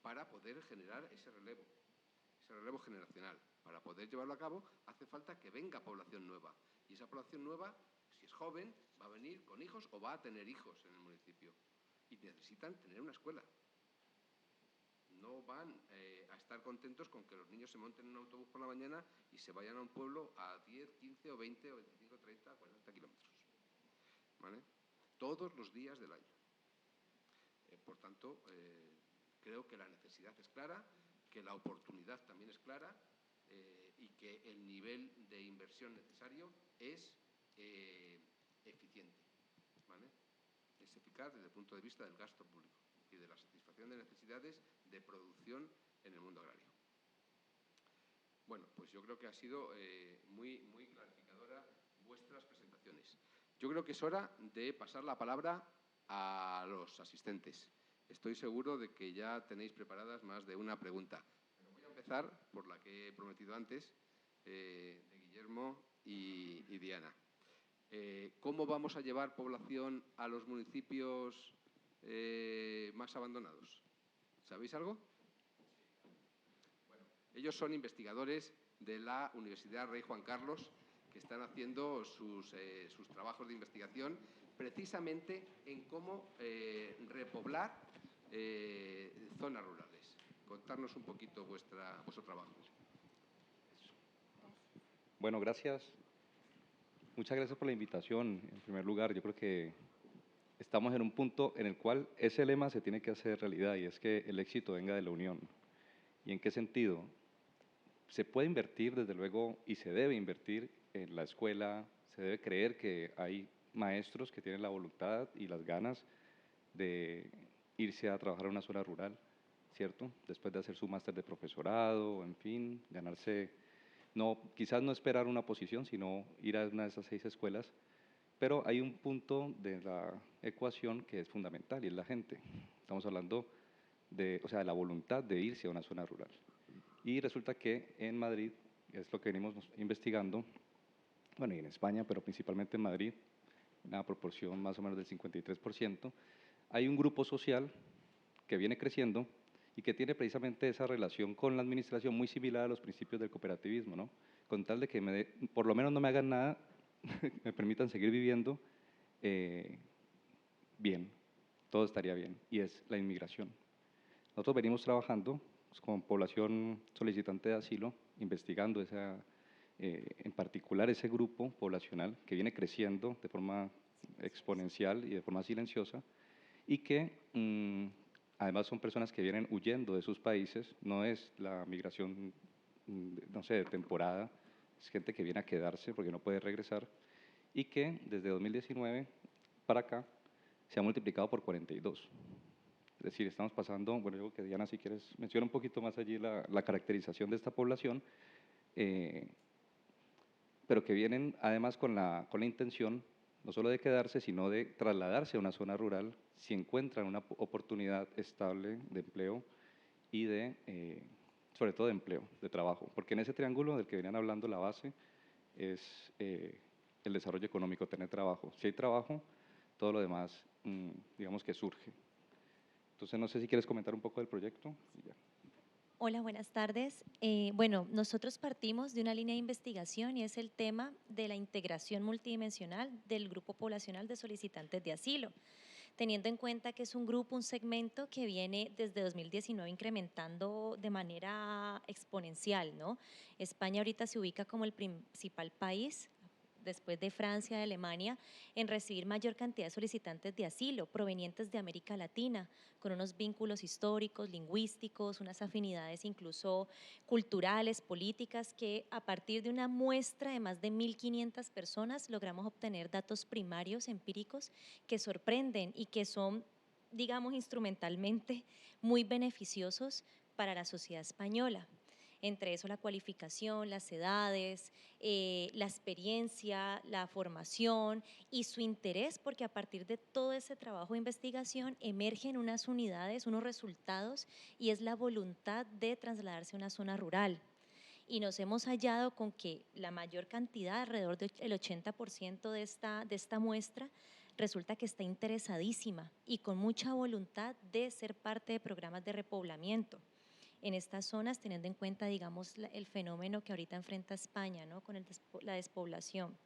para poder generar ese relevo generacional. Para poder llevarlo a cabo hace falta que venga población nueva, y esa población nueva, si es joven, va a venir con hijos o va a tener hijos en el municipio, y necesitan tener una escuela. No van a estar contentos con que los niños se monten en un autobús por la mañana y se vayan a un pueblo a 10, 15 o 20 o 25, 30, 40 kilómetros, ¿vale? Todos los días del año. Por tanto, creo que la necesidad es clara, que la oportunidad también es clara, y que el nivel de inversión necesario es eficiente, ¿vale? Es eficaz desde el punto de vista del gasto público y de la satisfacción de necesidades de producción en el mundo agrario. Bueno, pues yo creo que ha sido muy clarificadora vuestras presentaciones. Yo creo que es hora de pasar la palabra a los asistentes. Estoy seguro de que ya tenéis preparadas más de una pregunta. Pero voy a empezar por la que he prometido antes, de Guillermo y Diana. ¿Cómo vamos a llevar población a los municipios más abandonados? ¿Sabéis algo? Bueno, ellos son investigadores de la Universidad Rey Juan Carlos, que están haciendo sus trabajos de investigación precisamente en cómo repoblar zonas rurales. Contarnos un poquito vuestro trabajo. Bueno, gracias. Muchas gracias por la invitación. En primer lugar, yo creo que estamos en un punto en el cual ese lema se tiene que hacer realidad, y es que el éxito venga de la unión. ¿Y en qué sentido? Se puede invertir, desde luego, y se debe invertir en la escuela, se debe creer que hay maestros que tienen la voluntad y las ganas de irse a trabajar a una zona rural, ¿cierto? Después de hacer su máster de profesorado, en fin, ganarse, quizás no esperar una posición, sino ir a una de esas 6 escuelas. Pero hay un punto de la ecuación que es fundamental, y es la gente. Estamos hablando de la voluntad de irse a una zona rural. Y resulta que en Madrid, es lo que venimos investigando, bueno, y en España, pero principalmente en Madrid, una proporción más o menos del 53%, hay un grupo social que viene creciendo y que tiene precisamente esa relación con la administración muy similar a los principios del cooperativismo, ¿no? Con tal de que por lo menos no me hagan nada, me permitan seguir viviendo, bien, todo estaría bien, y es la inmigración. Nosotros venimos trabajando con población solicitante de asilo, investigando en particular ese grupo poblacional que viene creciendo de forma exponencial y de forma silenciosa, y que además son personas que vienen huyendo de sus países, no es la migración, no sé, de temporada, es gente que viene a quedarse porque no puede regresar, y que desde 2019 para acá se ha multiplicado por 42. Es decir, estamos pasando, bueno, yo creo que Diana, si quieres, menciona un poquito más allí la caracterización de esta población, pero que vienen además con la intención no solo de quedarse, sino de trasladarse a una zona rural si encuentran una oportunidad estable de empleo y sobre todo de empleo, de trabajo. Porque en ese triángulo del que venían hablando, la base es el desarrollo económico, tener trabajo. Si hay trabajo, todo lo demás, digamos que surge. Entonces, no sé si quieres comentar un poco del proyecto. Hola, buenas tardes. Bueno, nosotros partimos de una línea de investigación y es el tema de la integración multidimensional del grupo poblacional de solicitantes de asilo, teniendo en cuenta que es un grupo, un segmento que viene desde 2019 incrementando de manera exponencial, ¿no? España ahorita se ubica como el principal país, después de Francia y Alemania, en recibir mayor cantidad de solicitantes de asilo provenientes de América Latina, con unos vínculos históricos, lingüísticos, unas afinidades incluso culturales, políticas, que a partir de una muestra de más de 1.500 personas logramos obtener datos primarios, empíricos, que sorprenden y que son, digamos, instrumentalmente muy beneficiosos para la sociedad española. Entre eso la cualificación, las edades, la experiencia, la formación y su interés, porque a partir de todo ese trabajo de investigación emergen unas unidades, unos resultados, y es la voluntad de trasladarse a una zona rural. Y nos hemos hallado con que la mayor cantidad, alrededor del 80% de esta muestra, resulta que está interesadísima y con mucha voluntad de ser parte de programas de repoblamiento en estas zonas, teniendo en cuenta, digamos, el fenómeno que ahorita enfrenta España, ¿no? Con la despoblación.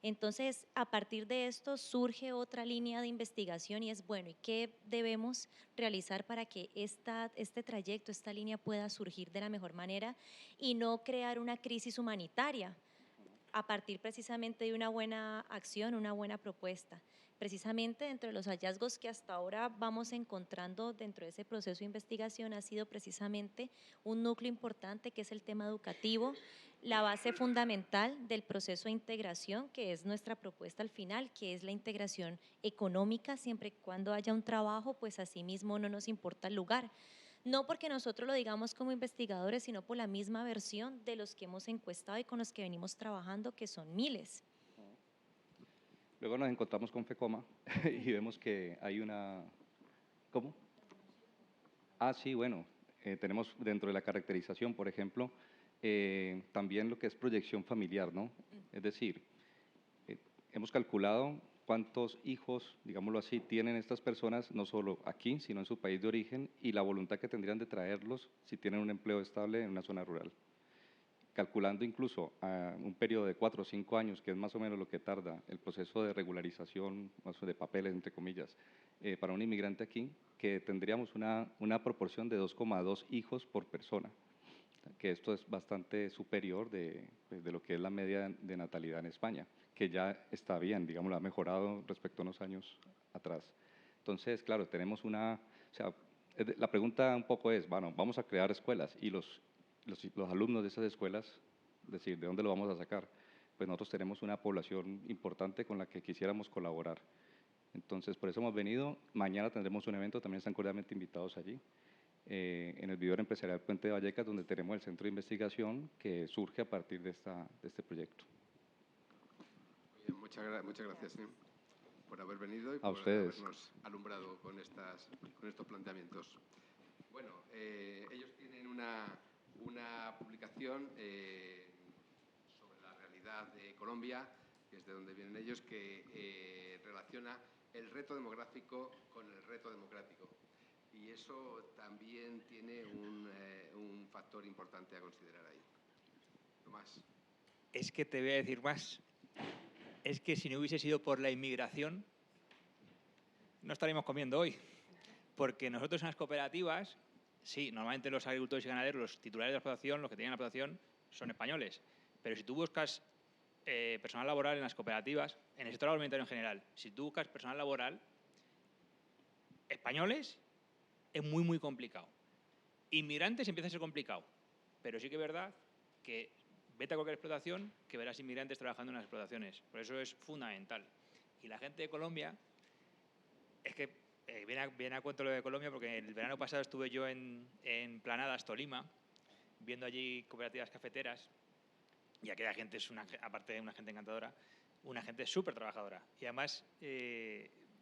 Entonces, a partir de esto surge otra línea de investigación y es, bueno, ¿y qué debemos realizar para que este trayecto, esta línea pueda surgir de la mejor manera y no crear una crisis humanitaria? A partir precisamente de una buena acción, una buena propuesta. Precisamente dentro de los hallazgos que hasta ahora vamos encontrando dentro de ese proceso de investigación ha sido precisamente un núcleo importante que es el tema educativo, la base fundamental del proceso de integración, que es nuestra propuesta al final, que es la integración económica, siempre y cuando haya un trabajo, pues asimismo no nos importa el lugar. No porque nosotros lo digamos como investigadores, sino por la misma versión de los que hemos encuestado y con los que venimos trabajando, que son miles. Luego nos encontramos con FECOMA y vemos que hay una… ¿Cómo? Ah, sí, bueno, tenemos dentro de la caracterización, por ejemplo, también lo que es proyección familiar, ¿no? Es decir, hemos calculado cuántos hijos, digámoslo así, tienen estas personas, no solo aquí, sino en su país de origen, y la voluntad que tendrían de traerlos si tienen un empleo estable en una zona rural. Calculando incluso a un periodo de 4 o 5 años, que es más o menos lo que tarda el proceso de regularización, de papeles, entre comillas, para un inmigrante aquí, que tendríamos una proporción de 2,2 hijos por persona, que esto es bastante superior de lo que es la media de natalidad en España, que ya está bien, digamos, ha mejorado respecto a unos años atrás. Entonces, claro, tenemos la pregunta un poco es, bueno, vamos a crear escuelas y los alumnos de esas escuelas, es decir, ¿de dónde lo vamos a sacar? Pues nosotros tenemos una población importante con la que quisiéramos colaborar. Entonces, por eso hemos venido. Mañana tendremos un evento, también están cordialmente invitados allí, en el Vivero Empresarial Puente de Vallecas, donde tenemos el centro de investigación que surge a partir de este proyecto. Bien, muchas gracias por haber venido y por habernos alumbrado con estos planteamientos. Bueno, ellos tienen una publicación sobre la realidad de Colombia, que es de donde vienen ellos, que relaciona el reto demográfico con el reto democrático. Y eso también tiene un factor importante a considerar ahí. Tomás. Es que te voy a decir más. Es que si no hubiese sido por la inmigración, no estaríamos comiendo hoy. Porque nosotros en las cooperativas, sí, normalmente los agricultores y ganaderos, los titulares de la explotación, los que tienen la explotación, son españoles. Pero si tú buscas personal laboral en las cooperativas, en el sector agroalimentario en general, si tú buscas personal laboral, españoles, es muy, muy complicado. Inmigrantes empieza a ser complicado, pero sí que es verdad que vete a cualquier explotación que verás inmigrantes trabajando en las explotaciones. Por eso es fundamental. Y la gente de Colombia, es que viene a cuento lo de Colombia, porque el verano pasado estuve yo en Planadas, Tolima, viendo allí cooperativas cafeteras, y aquella gente es, aparte de una gente encantadora, una gente súper trabajadora. Y además,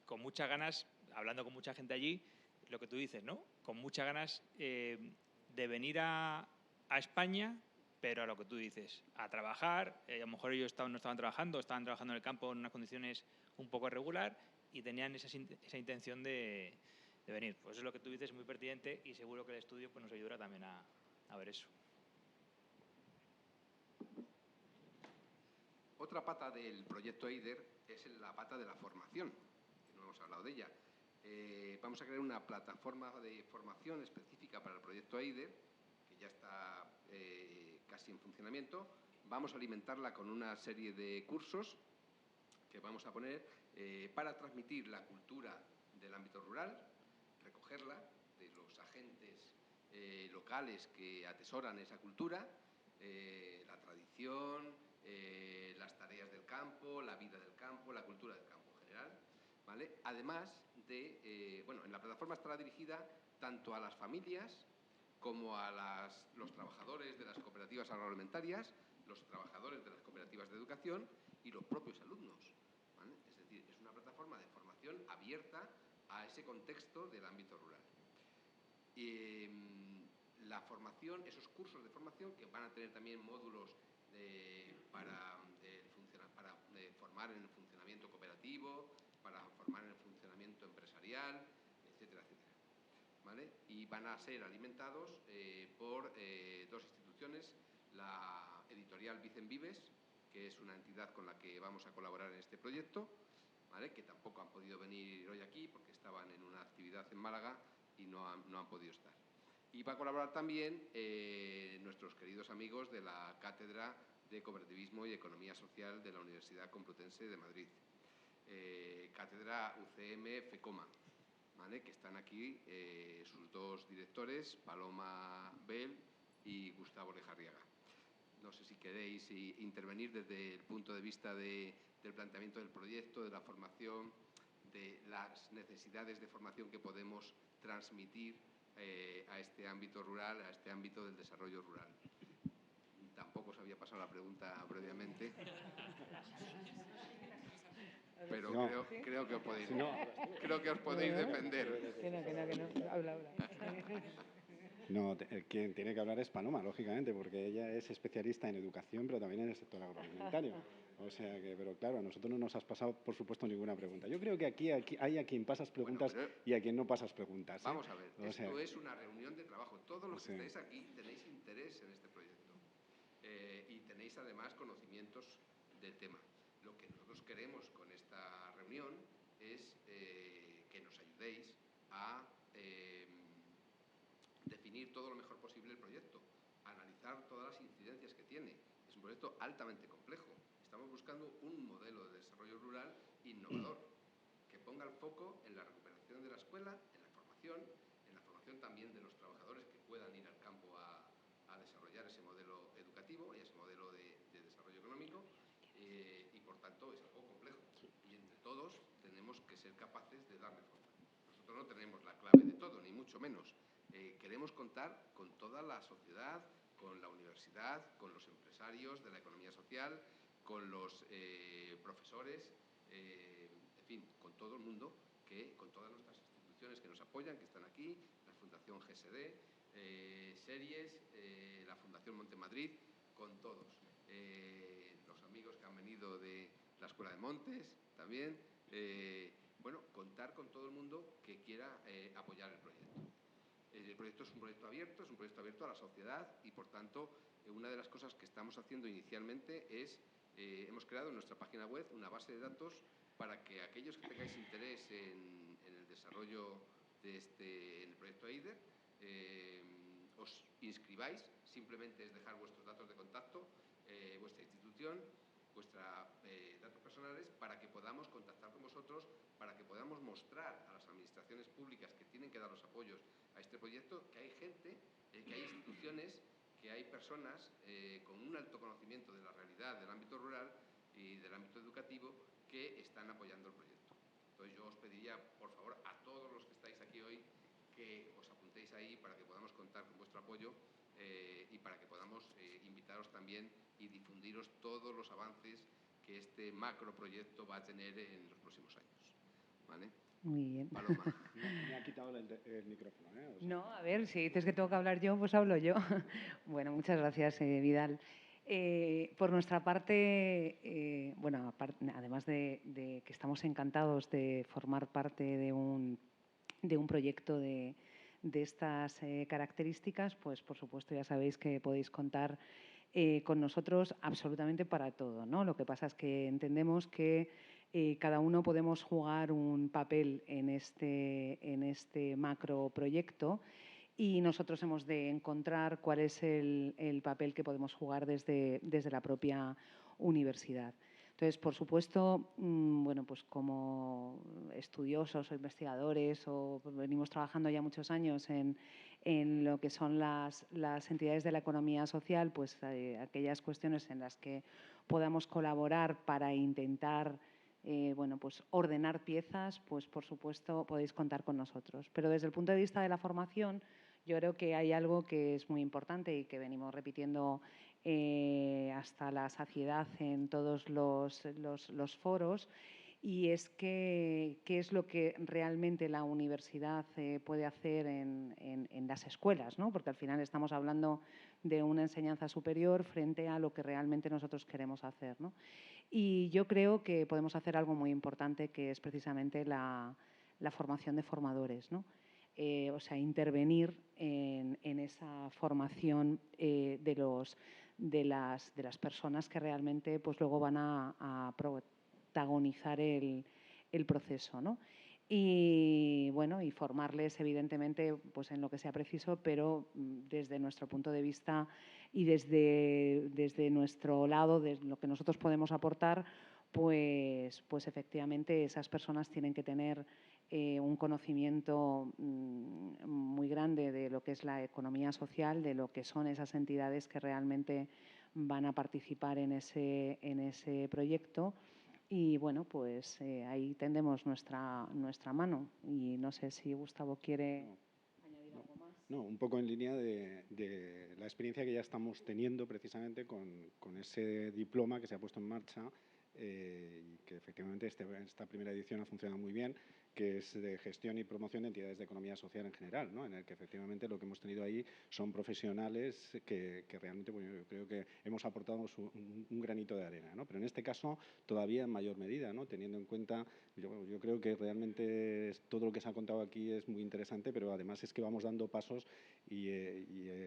con muchas ganas, hablando con mucha gente allí, lo que tú dices, ¿no? Con muchas ganas de venir a España, pero a lo que tú dices, a trabajar. A lo mejor ellos no estaban trabajando en el campo en unas condiciones un poco irregular y tenían esa intención de venir. Pues eso es lo que tú dices, es muy pertinente y seguro que el estudio pues, nos ayudará también a ver eso. Otra pata del proyecto EIDER es la pata de la formación, que no hemos hablado de ella. Vamos a crear una plataforma de formación específica para el proyecto EIDER, que ya está casi en funcionamiento. Vamos a alimentarla con una serie de cursos que vamos a poner para transmitir la cultura del ámbito rural, recogerla de los agentes locales que atesoran esa cultura, la tradición, las tareas del campo, la vida del campo, la cultura del campo en general, ¿vale? Además de, en la plataforma estará dirigida tanto a las familias como a los trabajadores de las cooperativas agroalimentarias, los trabajadores de las cooperativas de educación y los propios alumnos, ¿vale? Es decir, es una plataforma de formación abierta a ese contexto del ámbito rural. La formación, esos cursos de formación que van a tener también módulos para formar en el funcionamiento cooperativo, para formar en el funcionamiento empresarial, etcétera, etcétera, ¿vale? Y van a ser alimentados por dos instituciones, la editorial Vicen Vives, que es una entidad con la que vamos a colaborar en este proyecto, ¿vale? Que tampoco han podido venir hoy aquí porque estaban en una actividad en Málaga y no han podido estar. Y va a colaborar también nuestros queridos amigos de la Cátedra de Cooperativismo y Economía Social de la Universidad Complutense de Madrid, Cátedra UCM FECOMA, ¿vale? Que están aquí sus dos directores, Paloma Bell y Gustavo Lejarriaga. No sé si queréis intervenir desde el punto de vista del planteamiento del proyecto, de la formación, de las necesidades de formación que podemos transmitir a este ámbito rural, a este ámbito del desarrollo rural. Tampoco os había pasado la pregunta previamente, pero no. creo que os podéis defender. Que no. Habla. No, quien tiene que hablar es Paloma, lógicamente, porque ella es especialista en educación, pero también en el sector agroalimentario. O sea que, pero claro, a nosotros no nos has pasado, por supuesto, ninguna pregunta. Yo creo que aquí hay a quien pasas preguntas y a quien no pasas preguntas. Vamos a ver, esto es una reunión de trabajo. Todos los que estáis aquí tenéis interés en este proyecto y tenéis además conocimientos del tema. Lo que nosotros queremos con esta reunión es que nos ayudéis a definir todo lo mejor posible el proyecto, analizar todas las incidencias que tiene. Es un proyecto altamente complejo. Estamos buscando un modelo de desarrollo rural innovador, que ponga el foco en la recuperación de la escuela, en la formación también de los trabajadores que puedan ir al campo a desarrollar ese modelo educativo y ese modelo de desarrollo económico, y por tanto es algo complejo. Y entre todos tenemos que ser capaces de darle forma. Nosotros no tenemos la clave de todo, ni mucho menos. Queremos contar con toda la sociedad, con la universidad, con los empresarios de la economía social, con los profesores, en fin, con todo el mundo, con todas nuestras instituciones que nos apoyan, que están aquí, la Fundación GSD, Series, la Fundación Montemadrid, con todos. Los amigos que han venido de la Escuela de Montes también. Contar con todo el mundo que quiera apoyar el proyecto. El proyecto es un proyecto abierto a la sociedad y, por tanto, una de las cosas que estamos haciendo inicialmente es, hemos creado en nuestra página web una base de datos para que aquellos que tengáis interés en el desarrollo en el proyecto AIDER, os inscribáis, simplemente es dejar vuestros datos de contacto, vuestra institución, vuestros datos personales, para que podamos contactar con vosotros, para que podamos mostrar a las administraciones públicas que tienen que dar los apoyos a este proyecto que hay gente, que hay instituciones, que hay personas con un alto conocimiento de la realidad del ámbito rural y del ámbito educativo que están apoyando el proyecto. Entonces yo os pediría, por favor, a todos los que estáis aquí hoy, que os apuntéis ahí para que podamos contar con vuestro apoyo y para que podamos invitaros también y difundiros todos los avances que este macroproyecto va a tener en los próximos años. ¿Vale? Muy bien. Paloma. Me ha quitado el micrófono, ¿eh? O sea, No, a ver, si dices que tengo que hablar yo, pues hablo yo. Bueno, muchas gracias, Vidal. Por nuestra parte, bueno, además de que estamos encantados de formar parte de un proyecto de estas características, pues por supuesto ya sabéis que podéis contar con nosotros absolutamente para todo, ¿no? Lo que pasa es que entendemos que cada uno podemos jugar un papel en este macro proyecto y nosotros hemos de encontrar cuál es el papel que podemos jugar desde la propia universidad. Entonces, por supuesto, bueno, pues como estudiosos o investigadores o venimos trabajando ya muchos años en lo que son las entidades de la economía social, pues aquellas cuestiones en las que podamos colaborar para intentar bueno, pues ordenar piezas, pues por supuesto podéis contar con nosotros. Pero desde el punto de vista de la formación, yo creo que hay algo que es muy importante y que venimos repitiendo hasta la saciedad en todos los foros, y es qué es lo que realmente la universidad puede hacer en las escuelas, ¿no? Porque al final estamos hablando de una enseñanza superior frente a lo que realmente nosotros queremos hacer, ¿no? Y yo creo que podemos hacer algo muy importante, que es precisamente la formación de formadores, ¿no? O sea, intervenir en esa formación de las personas que realmente pues, luego van a protagonizar el proceso, ¿no? Y bueno, y formarles evidentemente pues en lo que sea preciso, pero desde nuestro punto de vista y desde nuestro lado, desde lo que nosotros podemos aportar, pues efectivamente esas personas tienen que tener un conocimiento muy grande de lo que es la economía social, de lo que son esas entidades que realmente van a participar en ese proyecto. Y bueno, pues ahí tendemos nuestra mano. Y no sé si Gustavo quiere añadir algo más. No, un poco en línea de la experiencia que ya estamos teniendo precisamente con ese diploma que se ha puesto en marcha y que efectivamente esta primera edición ha funcionado muy bien, que es de gestión y promoción de entidades de economía social en general, ¿no? En el que efectivamente lo que hemos tenido ahí son profesionales que realmente pues, yo creo que hemos aportado un granito de arena, ¿no? Pero en este caso todavía en mayor medida, ¿no? Teniendo en cuenta, yo creo que realmente todo lo que se ha contado aquí es muy interesante, pero además es que vamos dando pasos y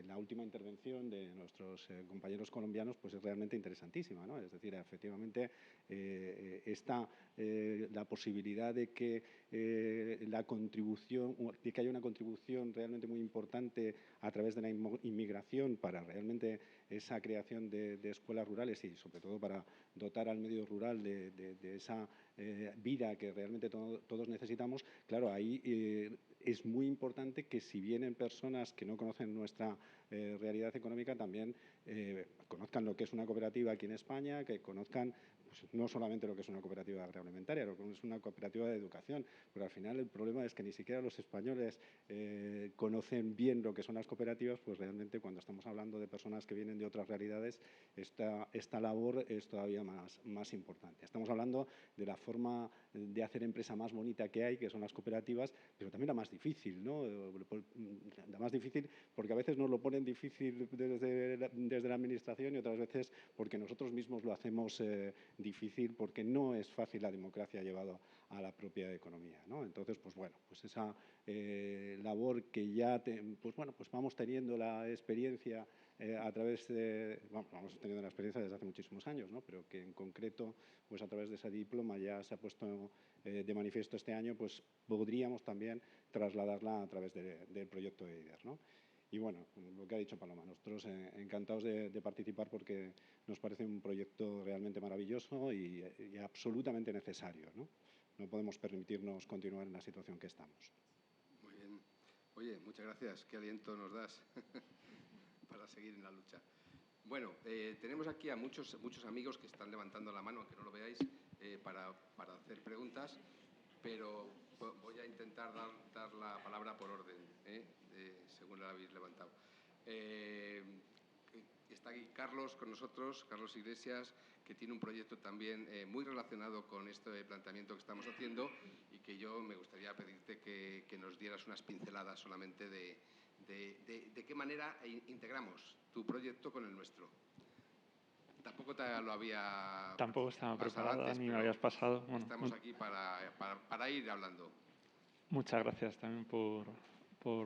la última intervención de nuestros compañeros colombianos pues es realmente interesantísima, ¿no? Es decir, efectivamente está la posibilidad de que la contribución, de que haya una contribución realmente muy importante a través de la inmigración para realmente esa creación de escuelas rurales y sobre todo para dotar al medio rural de esa vida que realmente todos necesitamos. Claro, ahí es muy importante que si vienen personas que no conocen nuestra realidad económica, también conozcan lo que es una cooperativa aquí en España, que conozcan pues, no solamente lo que es una cooperativa agroalimentaria, lo que es una cooperativa de educación, pero al final el problema es que ni siquiera los españoles conocen bien lo que son las cooperativas, pues realmente cuando estamos hablando de personas que vienen de otras realidades, esta labor es todavía más importante. Estamos hablando de la forma de hacer empresa más bonita que hay, que son las cooperativas, pero también la más difícil, ¿no? La más difícil porque a veces nos lo ponen difícil desde la administración y otras veces porque nosotros mismos lo hacemos difícil porque no es fácil la democracia llevada a la propia economía, ¿no? Entonces, pues bueno, pues esa labor que ya pues vamos teniendo la experiencia a través de, vamos teniendo la experiencia desde hace muchísimos años, ¿no? Pero que en concreto, pues a través de ese diploma ya se ha puesto de manifiesto este año, pues podríamos también trasladarla a través del proyecto de IDER, ¿no? Y bueno, lo que ha dicho Paloma, nosotros encantados de participar porque nos parece un proyecto realmente maravilloso y absolutamente necesario, ¿no? No podemos permitirnos continuar en la situación que estamos. Muy bien. Oye, muchas gracias. Qué aliento nos das para seguir en la lucha. Bueno, tenemos aquí a muchos amigos que están levantando la mano, aunque no lo veáis, para hacer preguntas, pero voy a intentar dar la palabra por orden, según la habéis levantado. Está aquí Carlos con nosotros, Carlos Iglesias, que tiene un proyecto también muy relacionado con este planteamiento que estamos haciendo y que yo me gustaría pedirte que nos dieras unas pinceladas solamente de qué manera integramos tu proyecto con el nuestro. Tampoco te lo había... Tampoco estaba preparado antes, ni me habías pasado. Bueno, estamos aquí para ir hablando. Muchas gracias también por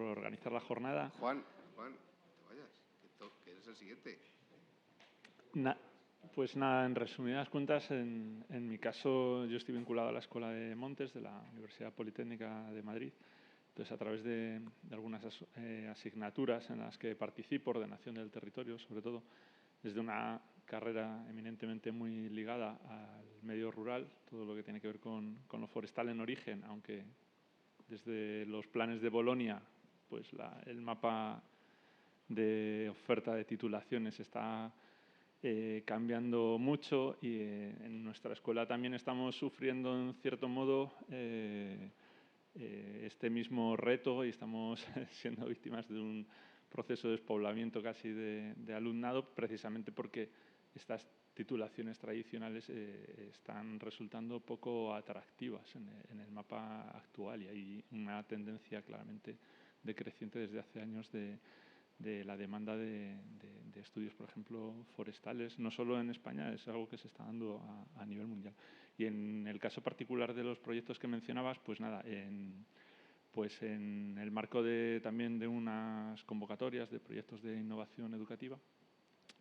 organizar la jornada. Juan, no te vayas, que eres el siguiente. Pues nada, en resumidas cuentas, en mi caso yo estoy vinculado a la Escuela de Montes de la Universidad Politécnica de Madrid. Entonces, a través de algunas asignaturas en las que participo, ordenación del territorio, sobre todo, desde una carrera eminentemente muy ligada al medio rural, todo lo que tiene que ver con lo forestal en origen, aunque desde los planes de Bolonia, pues el mapa de oferta de titulaciones está cambiando mucho y en nuestra escuela también estamos sufriendo, en cierto modo, este mismo reto y estamos siendo víctimas de un proceso de despoblamiento casi de alumnado, precisamente porque estas titulaciones tradicionales están resultando poco atractivas en el mapa actual y hay una tendencia claramente decreciente desde hace años de la demanda de estudios, por ejemplo, forestales, no solo en España, es algo que se está dando a nivel mundial. Y en el caso particular de los proyectos que mencionabas, pues nada, en el marco también de unas convocatorias de proyectos de innovación educativa,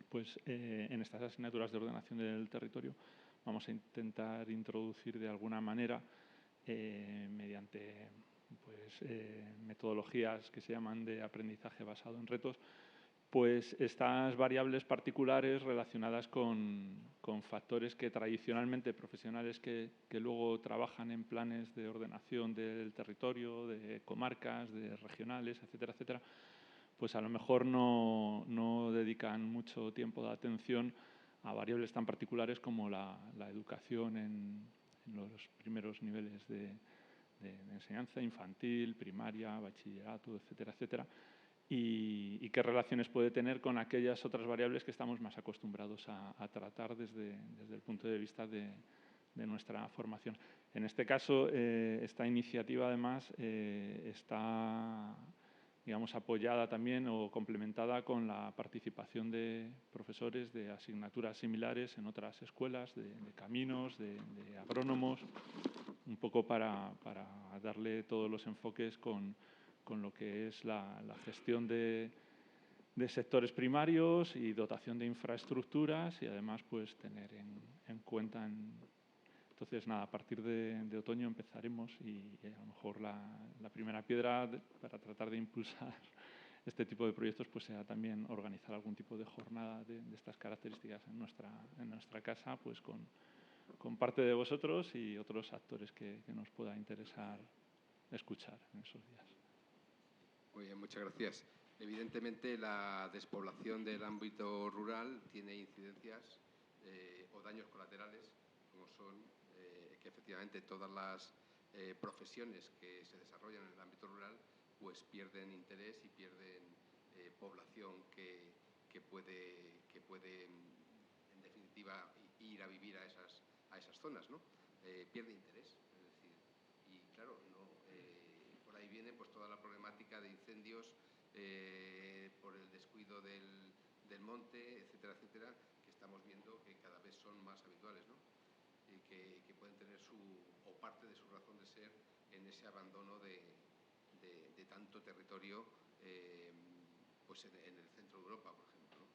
pues en estas asignaturas de ordenación del territorio vamos a intentar introducir de alguna manera, mediante metodologías que se llaman de aprendizaje basado en retos, pues estas variables particulares relacionadas con factores que tradicionalmente profesionales que luego trabajan en planes de ordenación del territorio, de comarcas, de regionales, etcétera, etcétera, pues a lo mejor no dedican mucho tiempo de atención a variables tan particulares como la educación en los primeros niveles de enseñanza infantil, primaria, bachillerato, etcétera, etcétera, y qué relaciones puede tener con aquellas otras variables que estamos más acostumbrados a tratar desde el punto de vista de nuestra formación. En este caso, esta iniciativa además está, digamos, apoyada también o complementada con la participación de profesores de asignaturas similares en otras escuelas, de caminos, de agrónomos, un poco para darle todos los enfoques con lo que es la gestión de sectores primarios y dotación de infraestructuras y además pues tener en cuenta. Entonces, nada, a partir de otoño empezaremos y a lo mejor la primera piedra para tratar de impulsar este tipo de proyectos pues sea también organizar algún tipo de jornada de estas características en nuestra casa, pues con parte de vosotros y otros actores que nos pueda interesar escuchar en esos días. Muy bien, muchas gracias. Evidentemente, la despoblación del ámbito rural tiene incidencias o daños colaterales, como son que efectivamente todas las profesiones que se desarrollan en el ámbito rural pues pierden interés y pierden población que puede, en definitiva, ir a vivir a esas zonas, ¿no? Pierde interés, es decir, y claro, por ahí viene pues toda la problemática de incendios por el descuido del monte, etcétera, etcétera, que estamos viendo que cada vez son más habituales, ¿no? Y que pueden tener o parte de su razón de ser en ese abandono de tanto territorio pues en el centro de Europa, por ejemplo, ¿no?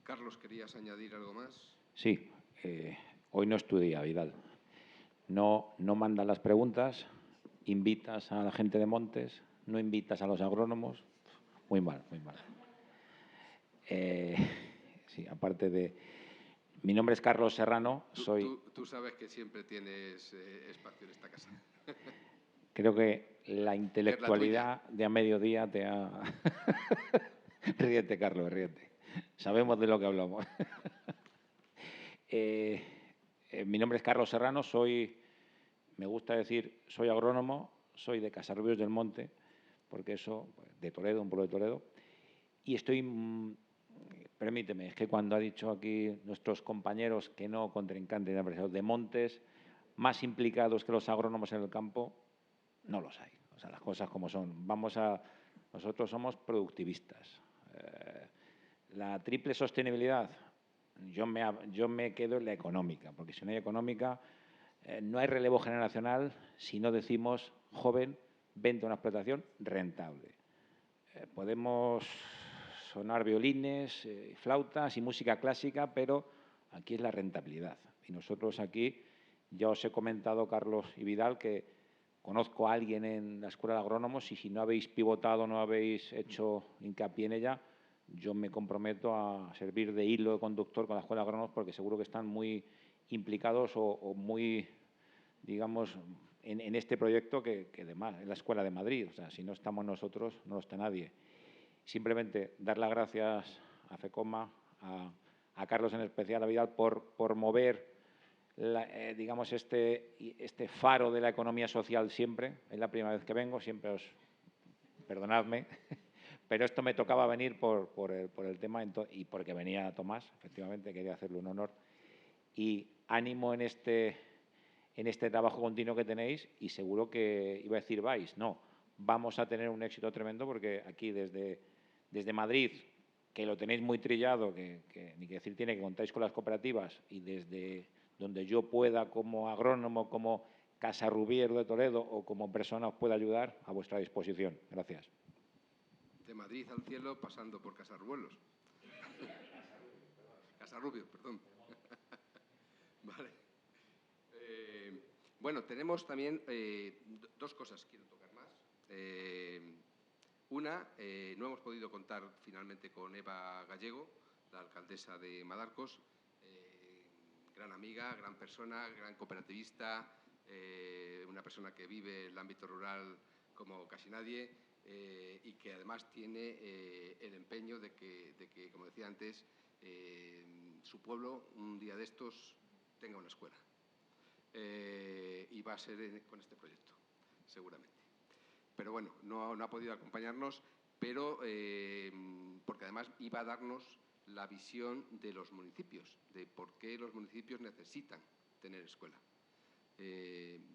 Carlos, ¿querías añadir algo más? Sí, hoy no estudia, Vidal. No mandas las preguntas, invitas a la gente de Montes, no invitas a los agrónomos. Muy mal, muy mal. Sí, aparte de... Mi nombre es Carlos Serrano, soy... Tú sabes que siempre tienes espacio en esta casa. Creo que la intelectualidad de a mediodía te ha... Ríete, Carlos, ríete. Sabemos de lo que hablamos. Mi nombre es Carlos Serrano, me gusta decir, soy agrónomo, soy de Casarrubios del Monte, porque eso, de Toledo, un pueblo de Toledo, y estoy, permíteme, es que cuando ha dicho aquí nuestros compañeros que no contrincantes de Montes, más implicados que los agrónomos en el campo, no los hay. O sea, las cosas como son. Nosotros somos productivistas. La triple sostenibilidad, yo me quedo en la económica, porque si no hay económica, no hay relevo generacional si no decimos, joven, vente a una explotación rentable. Podemos sonar violines, flautas y música clásica, pero aquí es la rentabilidad. Y nosotros aquí, ya os he comentado, Carlos y Vidal, que conozco a alguien en la Escuela de Agrónomos y si no habéis pivotado, no habéis hecho hincapié en ella, yo me comprometo a servir de hilo de conductor con la Escuela de Agrónomos porque seguro que están muy implicados o muy, digamos, en este proyecto que además es la Escuela de Madrid. O sea, si no estamos nosotros, no está nadie. Simplemente dar las gracias a FECOMA, a Carlos en especial, a Vidal, por mover, digamos, este faro de la economía social siempre. Es la primera vez que vengo, siempre perdonadme, pero esto me tocaba venir por el tema y porque venía Tomás, efectivamente, quería hacerle un honor. Y ánimo en este trabajo continuo que tenéis y seguro que, iba a decir vamos a tener un éxito tremendo porque aquí desde Madrid, que lo tenéis muy trillado, que ni que decir tiene que contáis con las cooperativas y desde donde yo pueda como agrónomo, como Casarrubiero de Toledo o como persona os pueda ayudar, a vuestra disposición. Gracias. De Madrid al cielo pasando por Casarrubios. Casarrubios, perdón. Vale. Bueno, tenemos también dos cosas que quiero tocar más. Una, no hemos podido contar finalmente con Eva Gallego, la alcaldesa de Madarcos, gran amiga, gran persona, gran cooperativista, una persona que vive el ámbito rural como casi nadie y que además tiene el empeño de que, como decía antes, su pueblo un día de estos tenga una escuela. Y va a ser con este proyecto, seguramente. Pero bueno, no ha podido acompañarnos, pero porque además iba a darnos la visión de los municipios, de por qué los municipios necesitan tener escuela.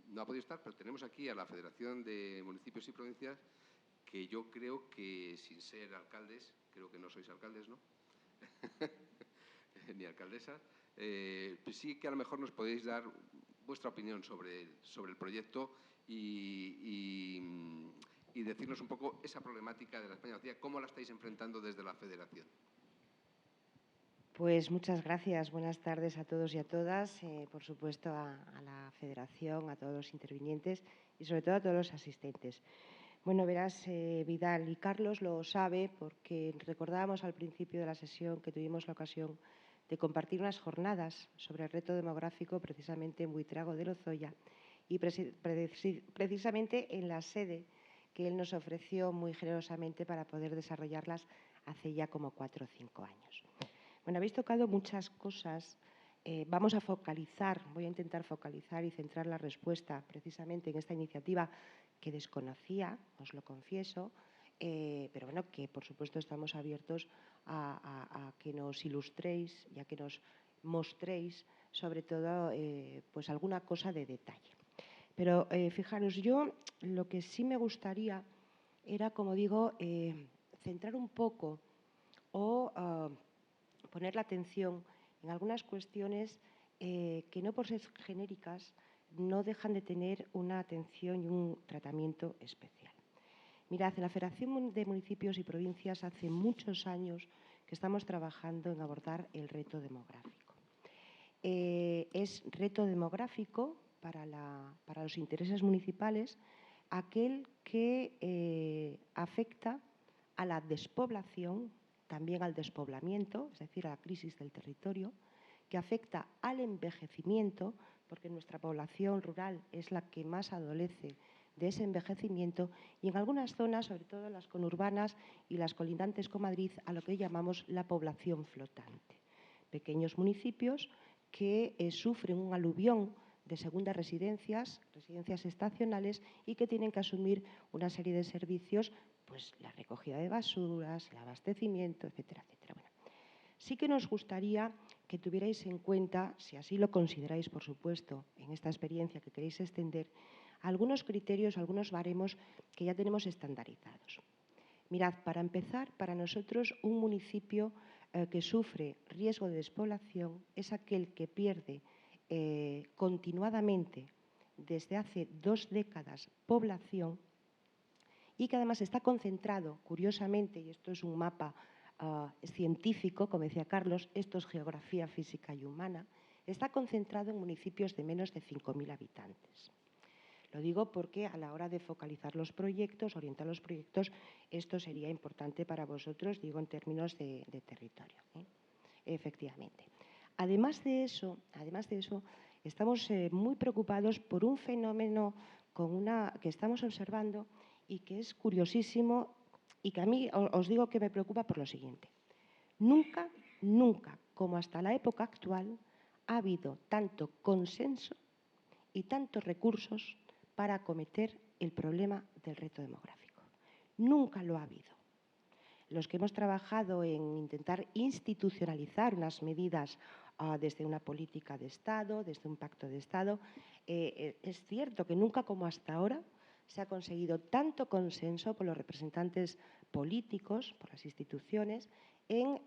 No ha podido estar, pero tenemos aquí a la Federación de Municipios y Provincias, que yo creo que, sin ser alcaldes, creo que no sois alcaldes, ¿no? Ni alcaldesas, pues sí que a lo mejor nos podéis dar vuestra opinión sobre el proyecto y decirnos un poco esa problemática de la España vacía, cómo la estáis enfrentando desde la Federación. Pues muchas gracias. Buenas tardes a todos y a todas. Por supuesto, a la Federación, a todos los intervinientes y sobre todo a todos los asistentes. Bueno, verás, Vidal y Carlos lo sabe porque recordábamos al principio de la sesión que tuvimos la ocasión de compartir unas jornadas sobre el reto demográfico precisamente en Buitrago de Lozoya y precisamente en la sede que él nos ofreció muy generosamente para poder desarrollarlas hace ya como 4 o 5 años. Bueno, habéis tocado muchas cosas. Vamos a focalizar, voy a intentar focalizar y centrar la respuesta precisamente en esta iniciativa que desconocía, os lo confieso, pero bueno, que por supuesto estamos abiertos a que nos ilustréis y a que nos mostréis sobre todo pues alguna cosa de detalle. Pero fijaros, yo lo que sí me gustaría era, como digo, centrar un poco o poner la atención en algunas cuestiones que no por ser genéricas no dejan de tener una atención y un tratamiento especial. Mirad, en la Federación de Municipios y Provincias hace muchos años que estamos trabajando en abordar el reto demográfico. Es reto demográfico para los intereses municipales aquel que afecta a la despoblación, también al despoblamiento, es decir, a la crisis del territorio, que afecta al envejecimiento, porque nuestra población rural es la que más adolece de ese envejecimiento, y en algunas zonas, sobre todo las conurbanas y las colindantes con Madrid, a lo que llamamos la población flotante. Pequeños municipios que sufren un aluvión de segundas residencias estacionales y que tienen que asumir una serie de servicios, pues la recogida de basuras, el abastecimiento, etcétera, etcétera. Bueno, sí que nos gustaría que tuvierais en cuenta, si así lo consideráis, por supuesto, en esta experiencia que queréis extender, algunos criterios, algunos baremos que ya tenemos estandarizados. Mirad, para empezar, para nosotros un municipio que sufre riesgo de despoblación es aquel que pierde continuadamente desde hace 2 décadas población y que además está concentrado, curiosamente, y esto es un mapa científico, como decía Carlos, esto es geografía física y humana, está concentrado en municipios de menos de 5.000 habitantes. Lo digo porque a la hora de focalizar los proyectos, orientar los proyectos, esto sería importante para vosotros, digo en términos de territorio, efectivamente. Además de eso, estamos muy preocupados por un fenómeno que estamos observando y que es curiosísimo y que a mí os digo que me preocupa por lo siguiente. Nunca, como hasta la época actual, ha habido tanto consenso y tantos recursos para acometer el problema del reto demográfico. Nunca lo ha habido. Los que hemos trabajado en intentar institucionalizar unas medidas desde una política de Estado, desde un pacto de Estado, es cierto que nunca como hasta ahora se ha conseguido tanto consenso por los representantes políticos, por las instituciones, en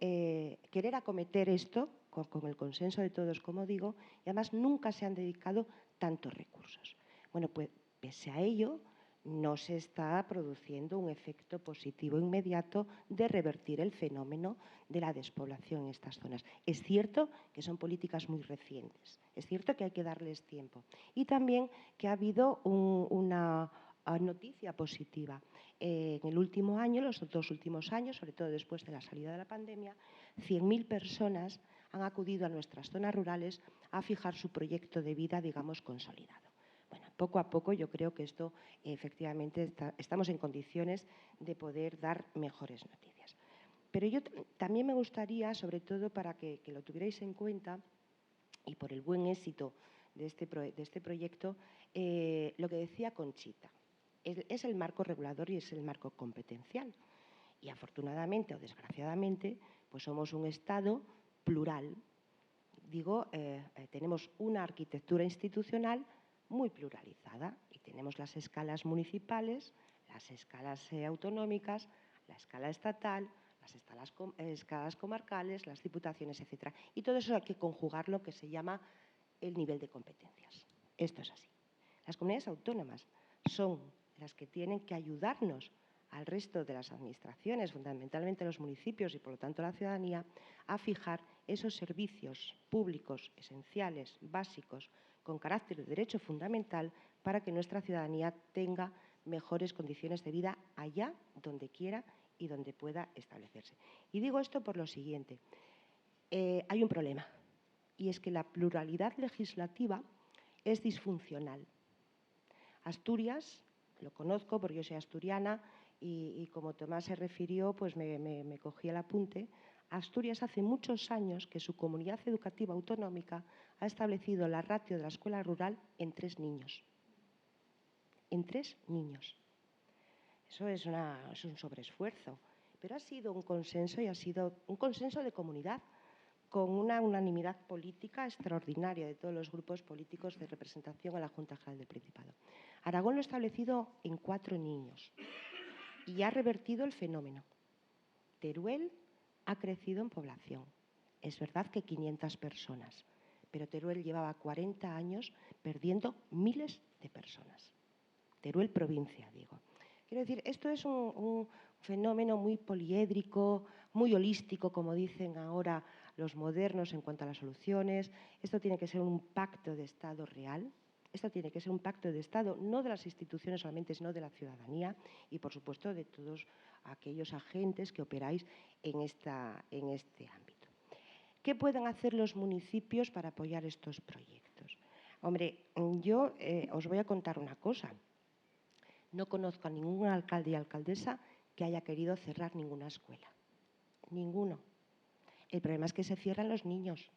querer acometer esto con el consenso de todos, como digo, y además nunca se han dedicado tantos recursos. Bueno, pues pese a ello, no se está produciendo un efecto positivo inmediato de revertir el fenómeno de la despoblación en estas zonas. Es cierto que son políticas muy recientes, es cierto que hay que darles tiempo y también que ha habido una noticia positiva. En el último año, los 2 últimos años, sobre todo después de la salida de la pandemia, 100.000 personas han acudido a nuestras zonas rurales a fijar su proyecto de vida, digamos, consolidado. Bueno, poco a poco yo creo que esto efectivamente estamos en condiciones de poder dar mejores noticias. Pero yo también me gustaría, sobre todo para que lo tuvierais en cuenta y por el buen éxito de este proyecto, lo que decía Conchita. Es el marco regulador y es el marco competencial. Y afortunadamente o desgraciadamente, pues somos un Estado plural. Digo, tenemos una arquitectura institucional muy pluralizada y tenemos las escalas municipales, las escalas autonómicas, la escala estatal, las escalas comarcales, las diputaciones, etcétera. Y todo eso hay que conjugar lo que se llama el nivel de competencias. Esto es así. Las comunidades autónomas son las que tienen que ayudarnos al resto de las administraciones, fundamentalmente los municipios y por lo tanto la ciudadanía, a fijar esos servicios públicos esenciales, básicos, con carácter de derecho fundamental para que nuestra ciudadanía tenga mejores condiciones de vida allá donde quiera y donde pueda establecerse. Y digo esto por lo siguiente. Hay un problema y es que la pluralidad legislativa es disfuncional. Asturias, lo conozco porque yo soy asturiana y como Tomás se refirió, pues me cogí el apunte. Asturias hace muchos años que su comunidad educativa autonómica ha establecido la ratio de la escuela rural en 3 niños. En 3 niños. Eso es un sobreesfuerzo, pero ha sido un consenso y ha sido un consenso de comunidad con una unanimidad política extraordinaria de todos los grupos políticos de representación en la Junta General del Principado. Aragón lo ha establecido en 4 niños y ha revertido el fenómeno. Teruel ha crecido en población. Es verdad que 500 personas, pero Teruel llevaba 40 años perdiendo miles de personas. Teruel provincia, digo. Quiero decir, esto es fenómeno muy poliédrico, muy holístico, como dicen ahora los modernos en cuanto a las soluciones. Esto tiene que ser un pacto de Estado real. Esto tiene que ser un pacto de Estado, no de las instituciones solamente, sino de la ciudadanía y, por supuesto, de todos aquellos agentes que operáis en este ámbito. ¿Qué pueden hacer los municipios para apoyar estos proyectos? Hombre, yo os voy a contar una cosa. No conozco a ningún alcalde y alcaldesa que haya querido cerrar ninguna escuela. Ninguno. El problema es que se cierran los niños.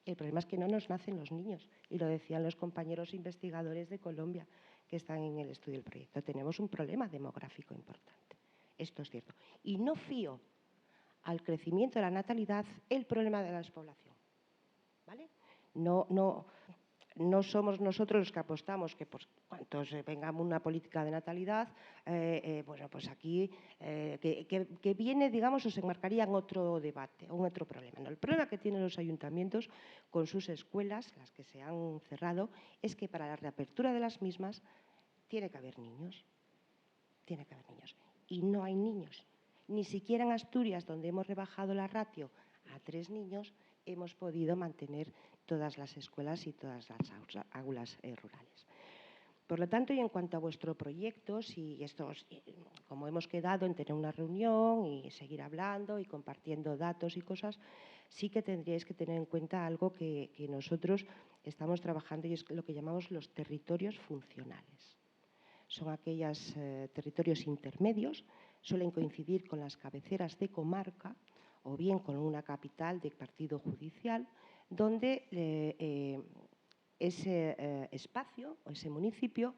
El problema es que no nos nacen los niños, y lo decían los compañeros investigadores de Colombia que están en el estudio del proyecto. Tenemos un problema demográfico importante, esto es cierto. Y no fío al crecimiento de la natalidad el problema de la despoblación, ¿vale? No somos nosotros los que apostamos que pues, cuanto venga una política de natalidad, bueno, pues aquí que viene, digamos, o se enmarcaría en otro debate, en otro problema. ¿No? El problema que tienen los ayuntamientos con sus escuelas, las que se han cerrado, es que para la reapertura de las mismas tiene que haber niños. Tiene que haber niños. Y no hay niños. Ni siquiera en Asturias, donde hemos rebajado la ratio a 3 niños, hemos podido mantener todas las escuelas y todas las aulas rurales. Por lo tanto, y en cuanto a vuestro proyecto, si como hemos quedado en tener una reunión y seguir hablando y compartiendo datos y cosas, sí que tendríais que tener en cuenta algo que nosotros estamos trabajando y es lo que llamamos los territorios funcionales. Son aquellos territorios intermedios, suelen coincidir con las cabeceras de comarca o bien con una capital de partido judicial, donde ese espacio o ese municipio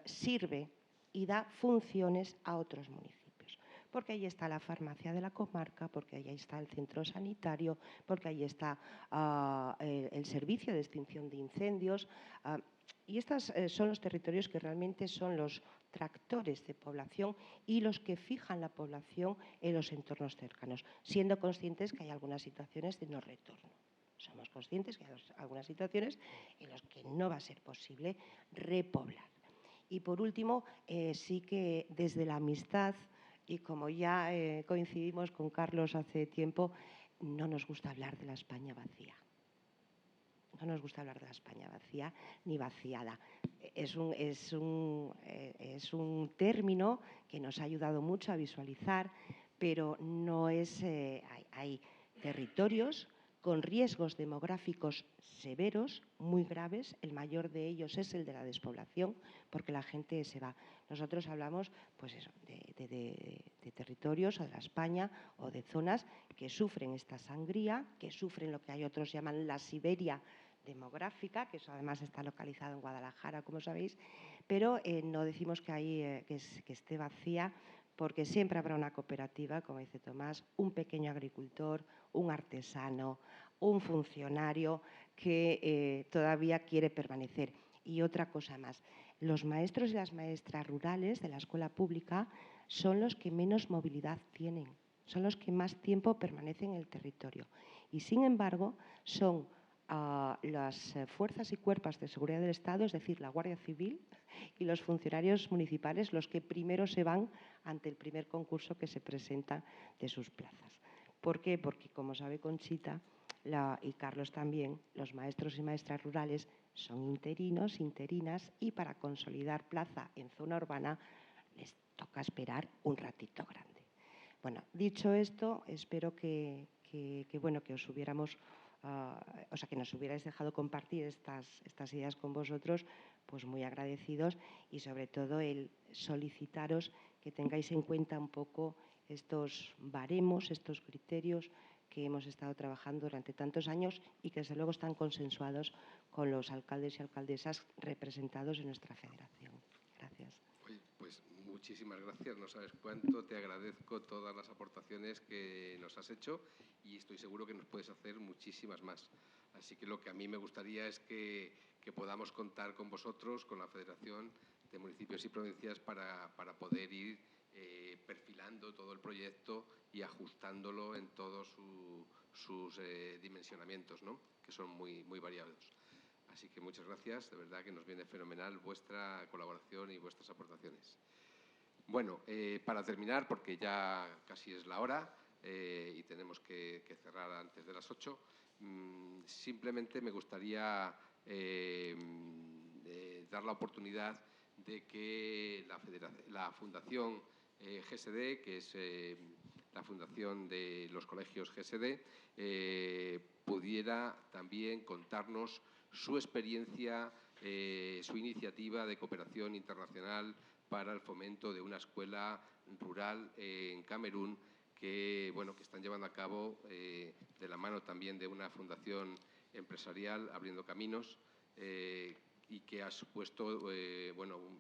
sirve y da funciones a otros municipios. Porque ahí está la farmacia de la comarca, porque ahí está el centro sanitario, porque ahí está el servicio de extinción de incendios. Y estos son los territorios que realmente son los tractores de población y los que fijan la población en los entornos cercanos, siendo conscientes que hay algunas situaciones de no retorno. Somos conscientes que hay algunas situaciones en las que no va a ser posible repoblar. Y por último, sí que desde la amistad, y como ya coincidimos con Carlos hace tiempo, no nos gusta hablar de la España vacía. No nos gusta hablar de la España vacía ni vaciada. Es un término que nos ha ayudado mucho a visualizar, pero no es… hay territorios con riesgos demográficos severos, muy graves. El mayor de ellos es el de la despoblación, porque la gente se va. Nosotros hablamos pues eso, de territorios o de la España o de zonas que sufren esta sangría, que sufren lo que hay otros llaman la Siberia demográfica, que eso además está localizado en Guadalajara, como sabéis, pero no decimos que esté vacía, porque siempre habrá una cooperativa, como dice Tomás, un pequeño agricultor, un artesano, un funcionario que todavía quiere permanecer. Y otra cosa más, los maestros y las maestras rurales de la escuela pública son los que menos movilidad tienen, son los que más tiempo permanecen en el territorio. Y sin embargo, son las fuerzas y cuerpos de seguridad del Estado, es decir, la Guardia Civil y los funcionarios municipales, los que primero se van ante el primer concurso que se presenta de sus plazas. ¿Por qué? Porque, como sabe Conchita y Carlos también, los maestros y maestras rurales son interinos, interinas, y para consolidar plaza en zona urbana les toca esperar un ratito grande. Bueno, dicho esto, espero que os hubiéramos… o sea, que nos hubierais dejado compartir estas ideas con vosotros, pues muy agradecidos, y sobre todo el solicitaros que tengáis en cuenta un poco estos baremos, estos criterios que hemos estado trabajando durante tantos años y que desde luego están consensuados con los alcaldes y alcaldesas representados en nuestra federación. Gracias. Pues muchísimas gracias, no sabes cuánto te agradezco todas las aportaciones que nos has hecho y estoy seguro que nos puedes hacer muchísimas más. Así que lo que a mí me gustaría es que podamos contar con vosotros, con la Federación de Municipios y Provincias para poder ir perfilando todo el proyecto y ajustándolo en todos sus dimensionamientos, ¿no? Que son muy, muy variados. Así que muchas gracias, de verdad que nos viene fenomenal vuestra colaboración y vuestras aportaciones. Bueno, para terminar, porque ya casi es la hora y tenemos que cerrar antes de las 8, simplemente me gustaría dar la oportunidad de que la Fundación GSD, que es la Fundación de los Colegios GSD, pudiera también contarnos su experiencia, su iniciativa de cooperación internacional para el fomento de una escuela rural en Camerún que están llevando a cabo de la mano también de una fundación empresarial, Abriendo Caminos, y que ha supuesto,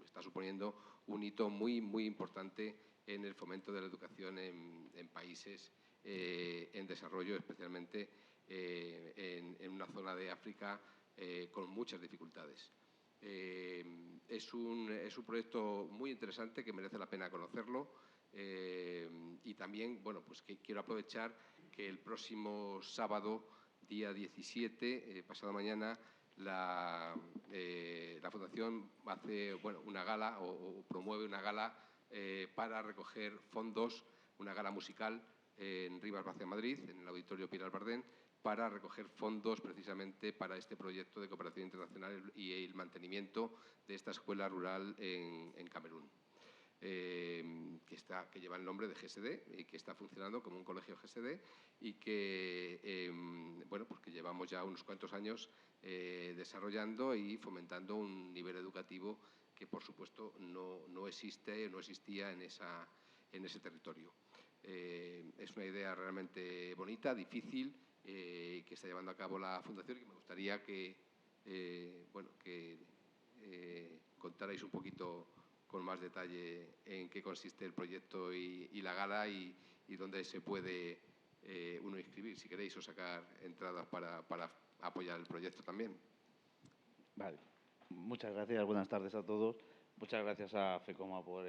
está suponiendo un hito muy, muy importante en el fomento de la educación en países en desarrollo, especialmente en una zona de África con muchas dificultades. Es un proyecto muy interesante que merece la pena conocerlo y también, que quiero aprovechar que el próximo sábado, día 17, pasado mañana, la Fundación hace una gala o promueve una gala para recoger fondos, una gala musical en Rivas Vacia, Madrid, en el Auditorio Pilar Bardén, para recoger fondos precisamente para este proyecto de cooperación internacional y el mantenimiento de esta escuela rural en Camerún, que lleva el nombre de GSD y que está funcionando como un colegio GSD y que, que llevamos ya unos cuantos años desarrollando y fomentando un nivel educativo que, por supuesto, no existía en ese territorio. Es una idea realmente bonita, difícil, que está llevando a cabo la Fundación y que me gustaría que contarais un poquito con más detalle en qué consiste el proyecto y la gala y dónde se puede uno inscribir, si queréis, o sacar entradas para apoyar el proyecto también. Vale. Muchas gracias, buenas tardes a todos. Muchas gracias a FECOMA por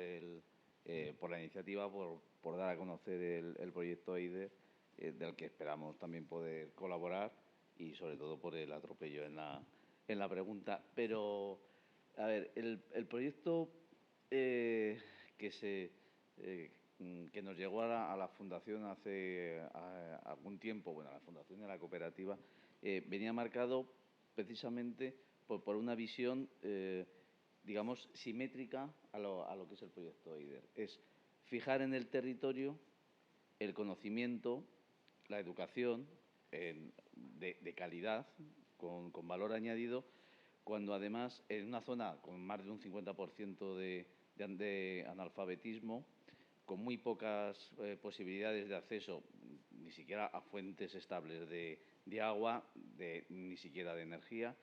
la iniciativa, por dar a conocer el proyecto EIDER, del que esperamos también poder colaborar y sobre todo por el atropello en la pregunta. Pero, a ver, el proyecto que nos llegó a la Fundación hace algún tiempo, a la Fundación y a la cooperativa, venía marcado precisamente por una visión, digamos, simétrica a lo que es el proyecto EIDER. Es fijar en el territorio el conocimiento, la educación de calidad, con valor añadido, cuando además en una zona con más de un 50% de analfabetismo, con muy pocas posibilidades de acceso, ni siquiera a fuentes estables de agua, ni siquiera de energía,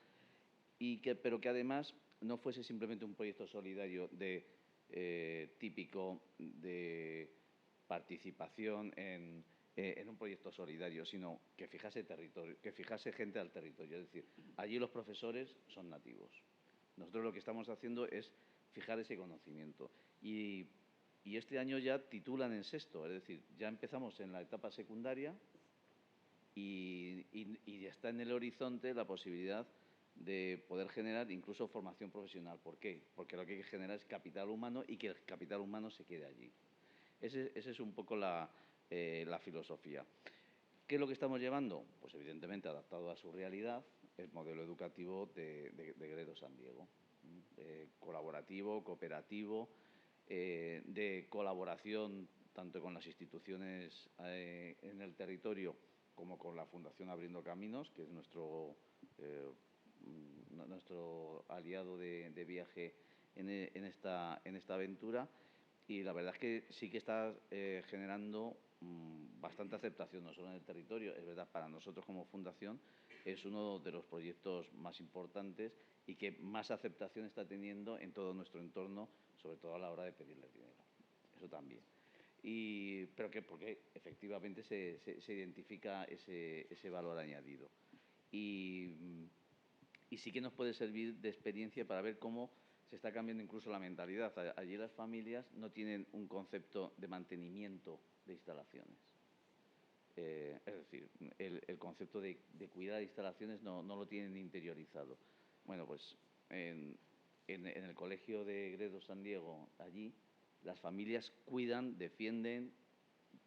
pero que además no fuese simplemente un proyecto solidario típico de participación en un proyecto solidario, sino que fijase territorio, que fijase gente al territorio. Es decir, allí los profesores son nativos. Nosotros lo que estamos haciendo es fijar ese conocimiento. Y este año ya titulan en sexto, es decir, ya empezamos en la etapa secundaria y ya está en el horizonte la posibilidad de poder generar incluso formación profesional. ¿Por qué? Porque lo que hay que generar es capital humano y que el capital humano se quede allí. Esa es un poco la filosofía. ¿Qué es lo que estamos llevando? Pues evidentemente adaptado a su realidad, el modelo educativo de Gredos San Diego. Colaborativo, cooperativo, de colaboración tanto con las instituciones en el territorio como con la Fundación Abriendo Caminos, que es nuestro aliado de viaje en esta aventura. Y la verdad es que sí que está generando bastante aceptación, no solo en el territorio. Es verdad, para nosotros como fundación es uno de los proyectos más importantes y que más aceptación está teniendo en todo nuestro entorno, sobre todo a la hora de pedirle dinero. Eso también. Pero porque efectivamente se identifica ese valor añadido. Y sí que nos puede servir de experiencia para ver cómo se está cambiando incluso la mentalidad. Allí las familias no tienen un concepto de mantenimiento de instalaciones. Es decir, el concepto de cuidar de instalaciones no lo tienen interiorizado. Bueno, pues en el colegio de Gredos San Diego, allí, las familias cuidan, defienden,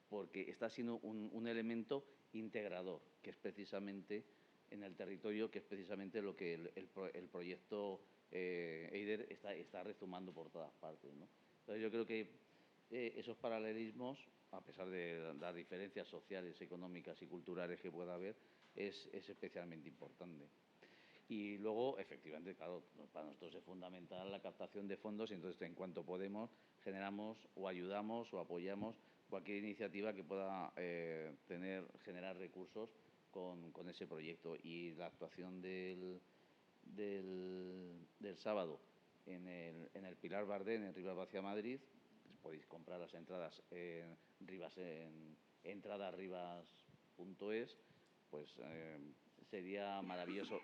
porque está siendo un elemento integrador, que es precisamente en el territorio, que es precisamente lo que el proyecto EIDER está rezumando por todas partes, ¿no? Entonces yo creo que esos paralelismos, a pesar de las diferencias sociales, económicas y culturales que pueda haber, es especialmente importante. Y luego, efectivamente, claro, para nosotros es fundamental la captación de fondos y entonces en cuanto podemos generamos o ayudamos o apoyamos cualquier iniciativa que pueda generar recursos con ese proyecto. Y la actuación del sábado en el Pilar Bardén, en Rivas Vacia Madrid, podéis comprar las entradas en entradasrivas.es, pues sería maravilloso.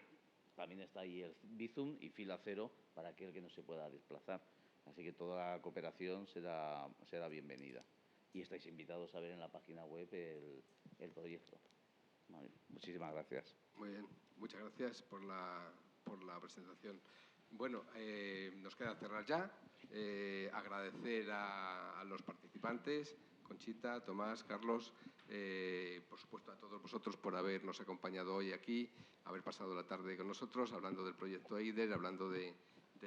También está ahí el Bizum y Fila Cero para aquel que no se pueda desplazar. Así que toda la cooperación será bienvenida. Y estáis invitados a ver en la página web el proyecto. Vale, muchísimas gracias. Muy bien, muchas gracias por la presentación. Bueno, nos queda cerrar ya. Agradecer a los participantes, Conchita, Tomás, Carlos, por supuesto a todos vosotros por habernos acompañado hoy aquí, haber pasado la tarde con nosotros hablando del proyecto EIDER, hablando de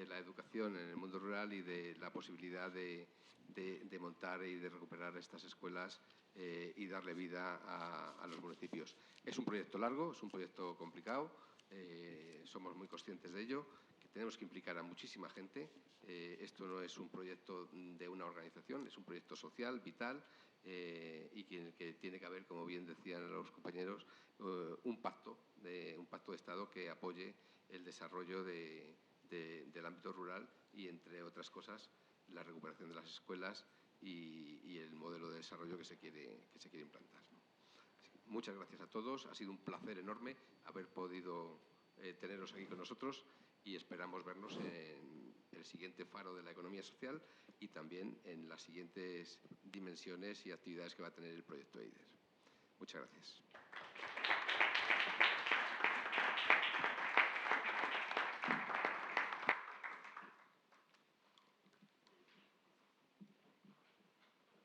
la educación en el mundo rural y de la posibilidad de montar y de recuperar estas escuelas y darle vida a los municipios. Es un proyecto largo, es un proyecto complicado, somos muy conscientes de ello, que tenemos que implicar a muchísima gente. Esto no es un proyecto de una organización, es un proyecto social, vital, y que tiene que haber, como bien decían los compañeros, un pacto de Estado que apoye el desarrollo del ámbito rural y, entre otras cosas, la recuperación de las escuelas y el modelo de desarrollo que se quiere implantar, ¿no? Muchas gracias a todos. Ha sido un placer enorme haber podido teneros aquí con nosotros y esperamos vernos en el siguiente faro de la economía social y también en las siguientes dimensiones y actividades que va a tener el proyecto EIDER. Muchas gracias.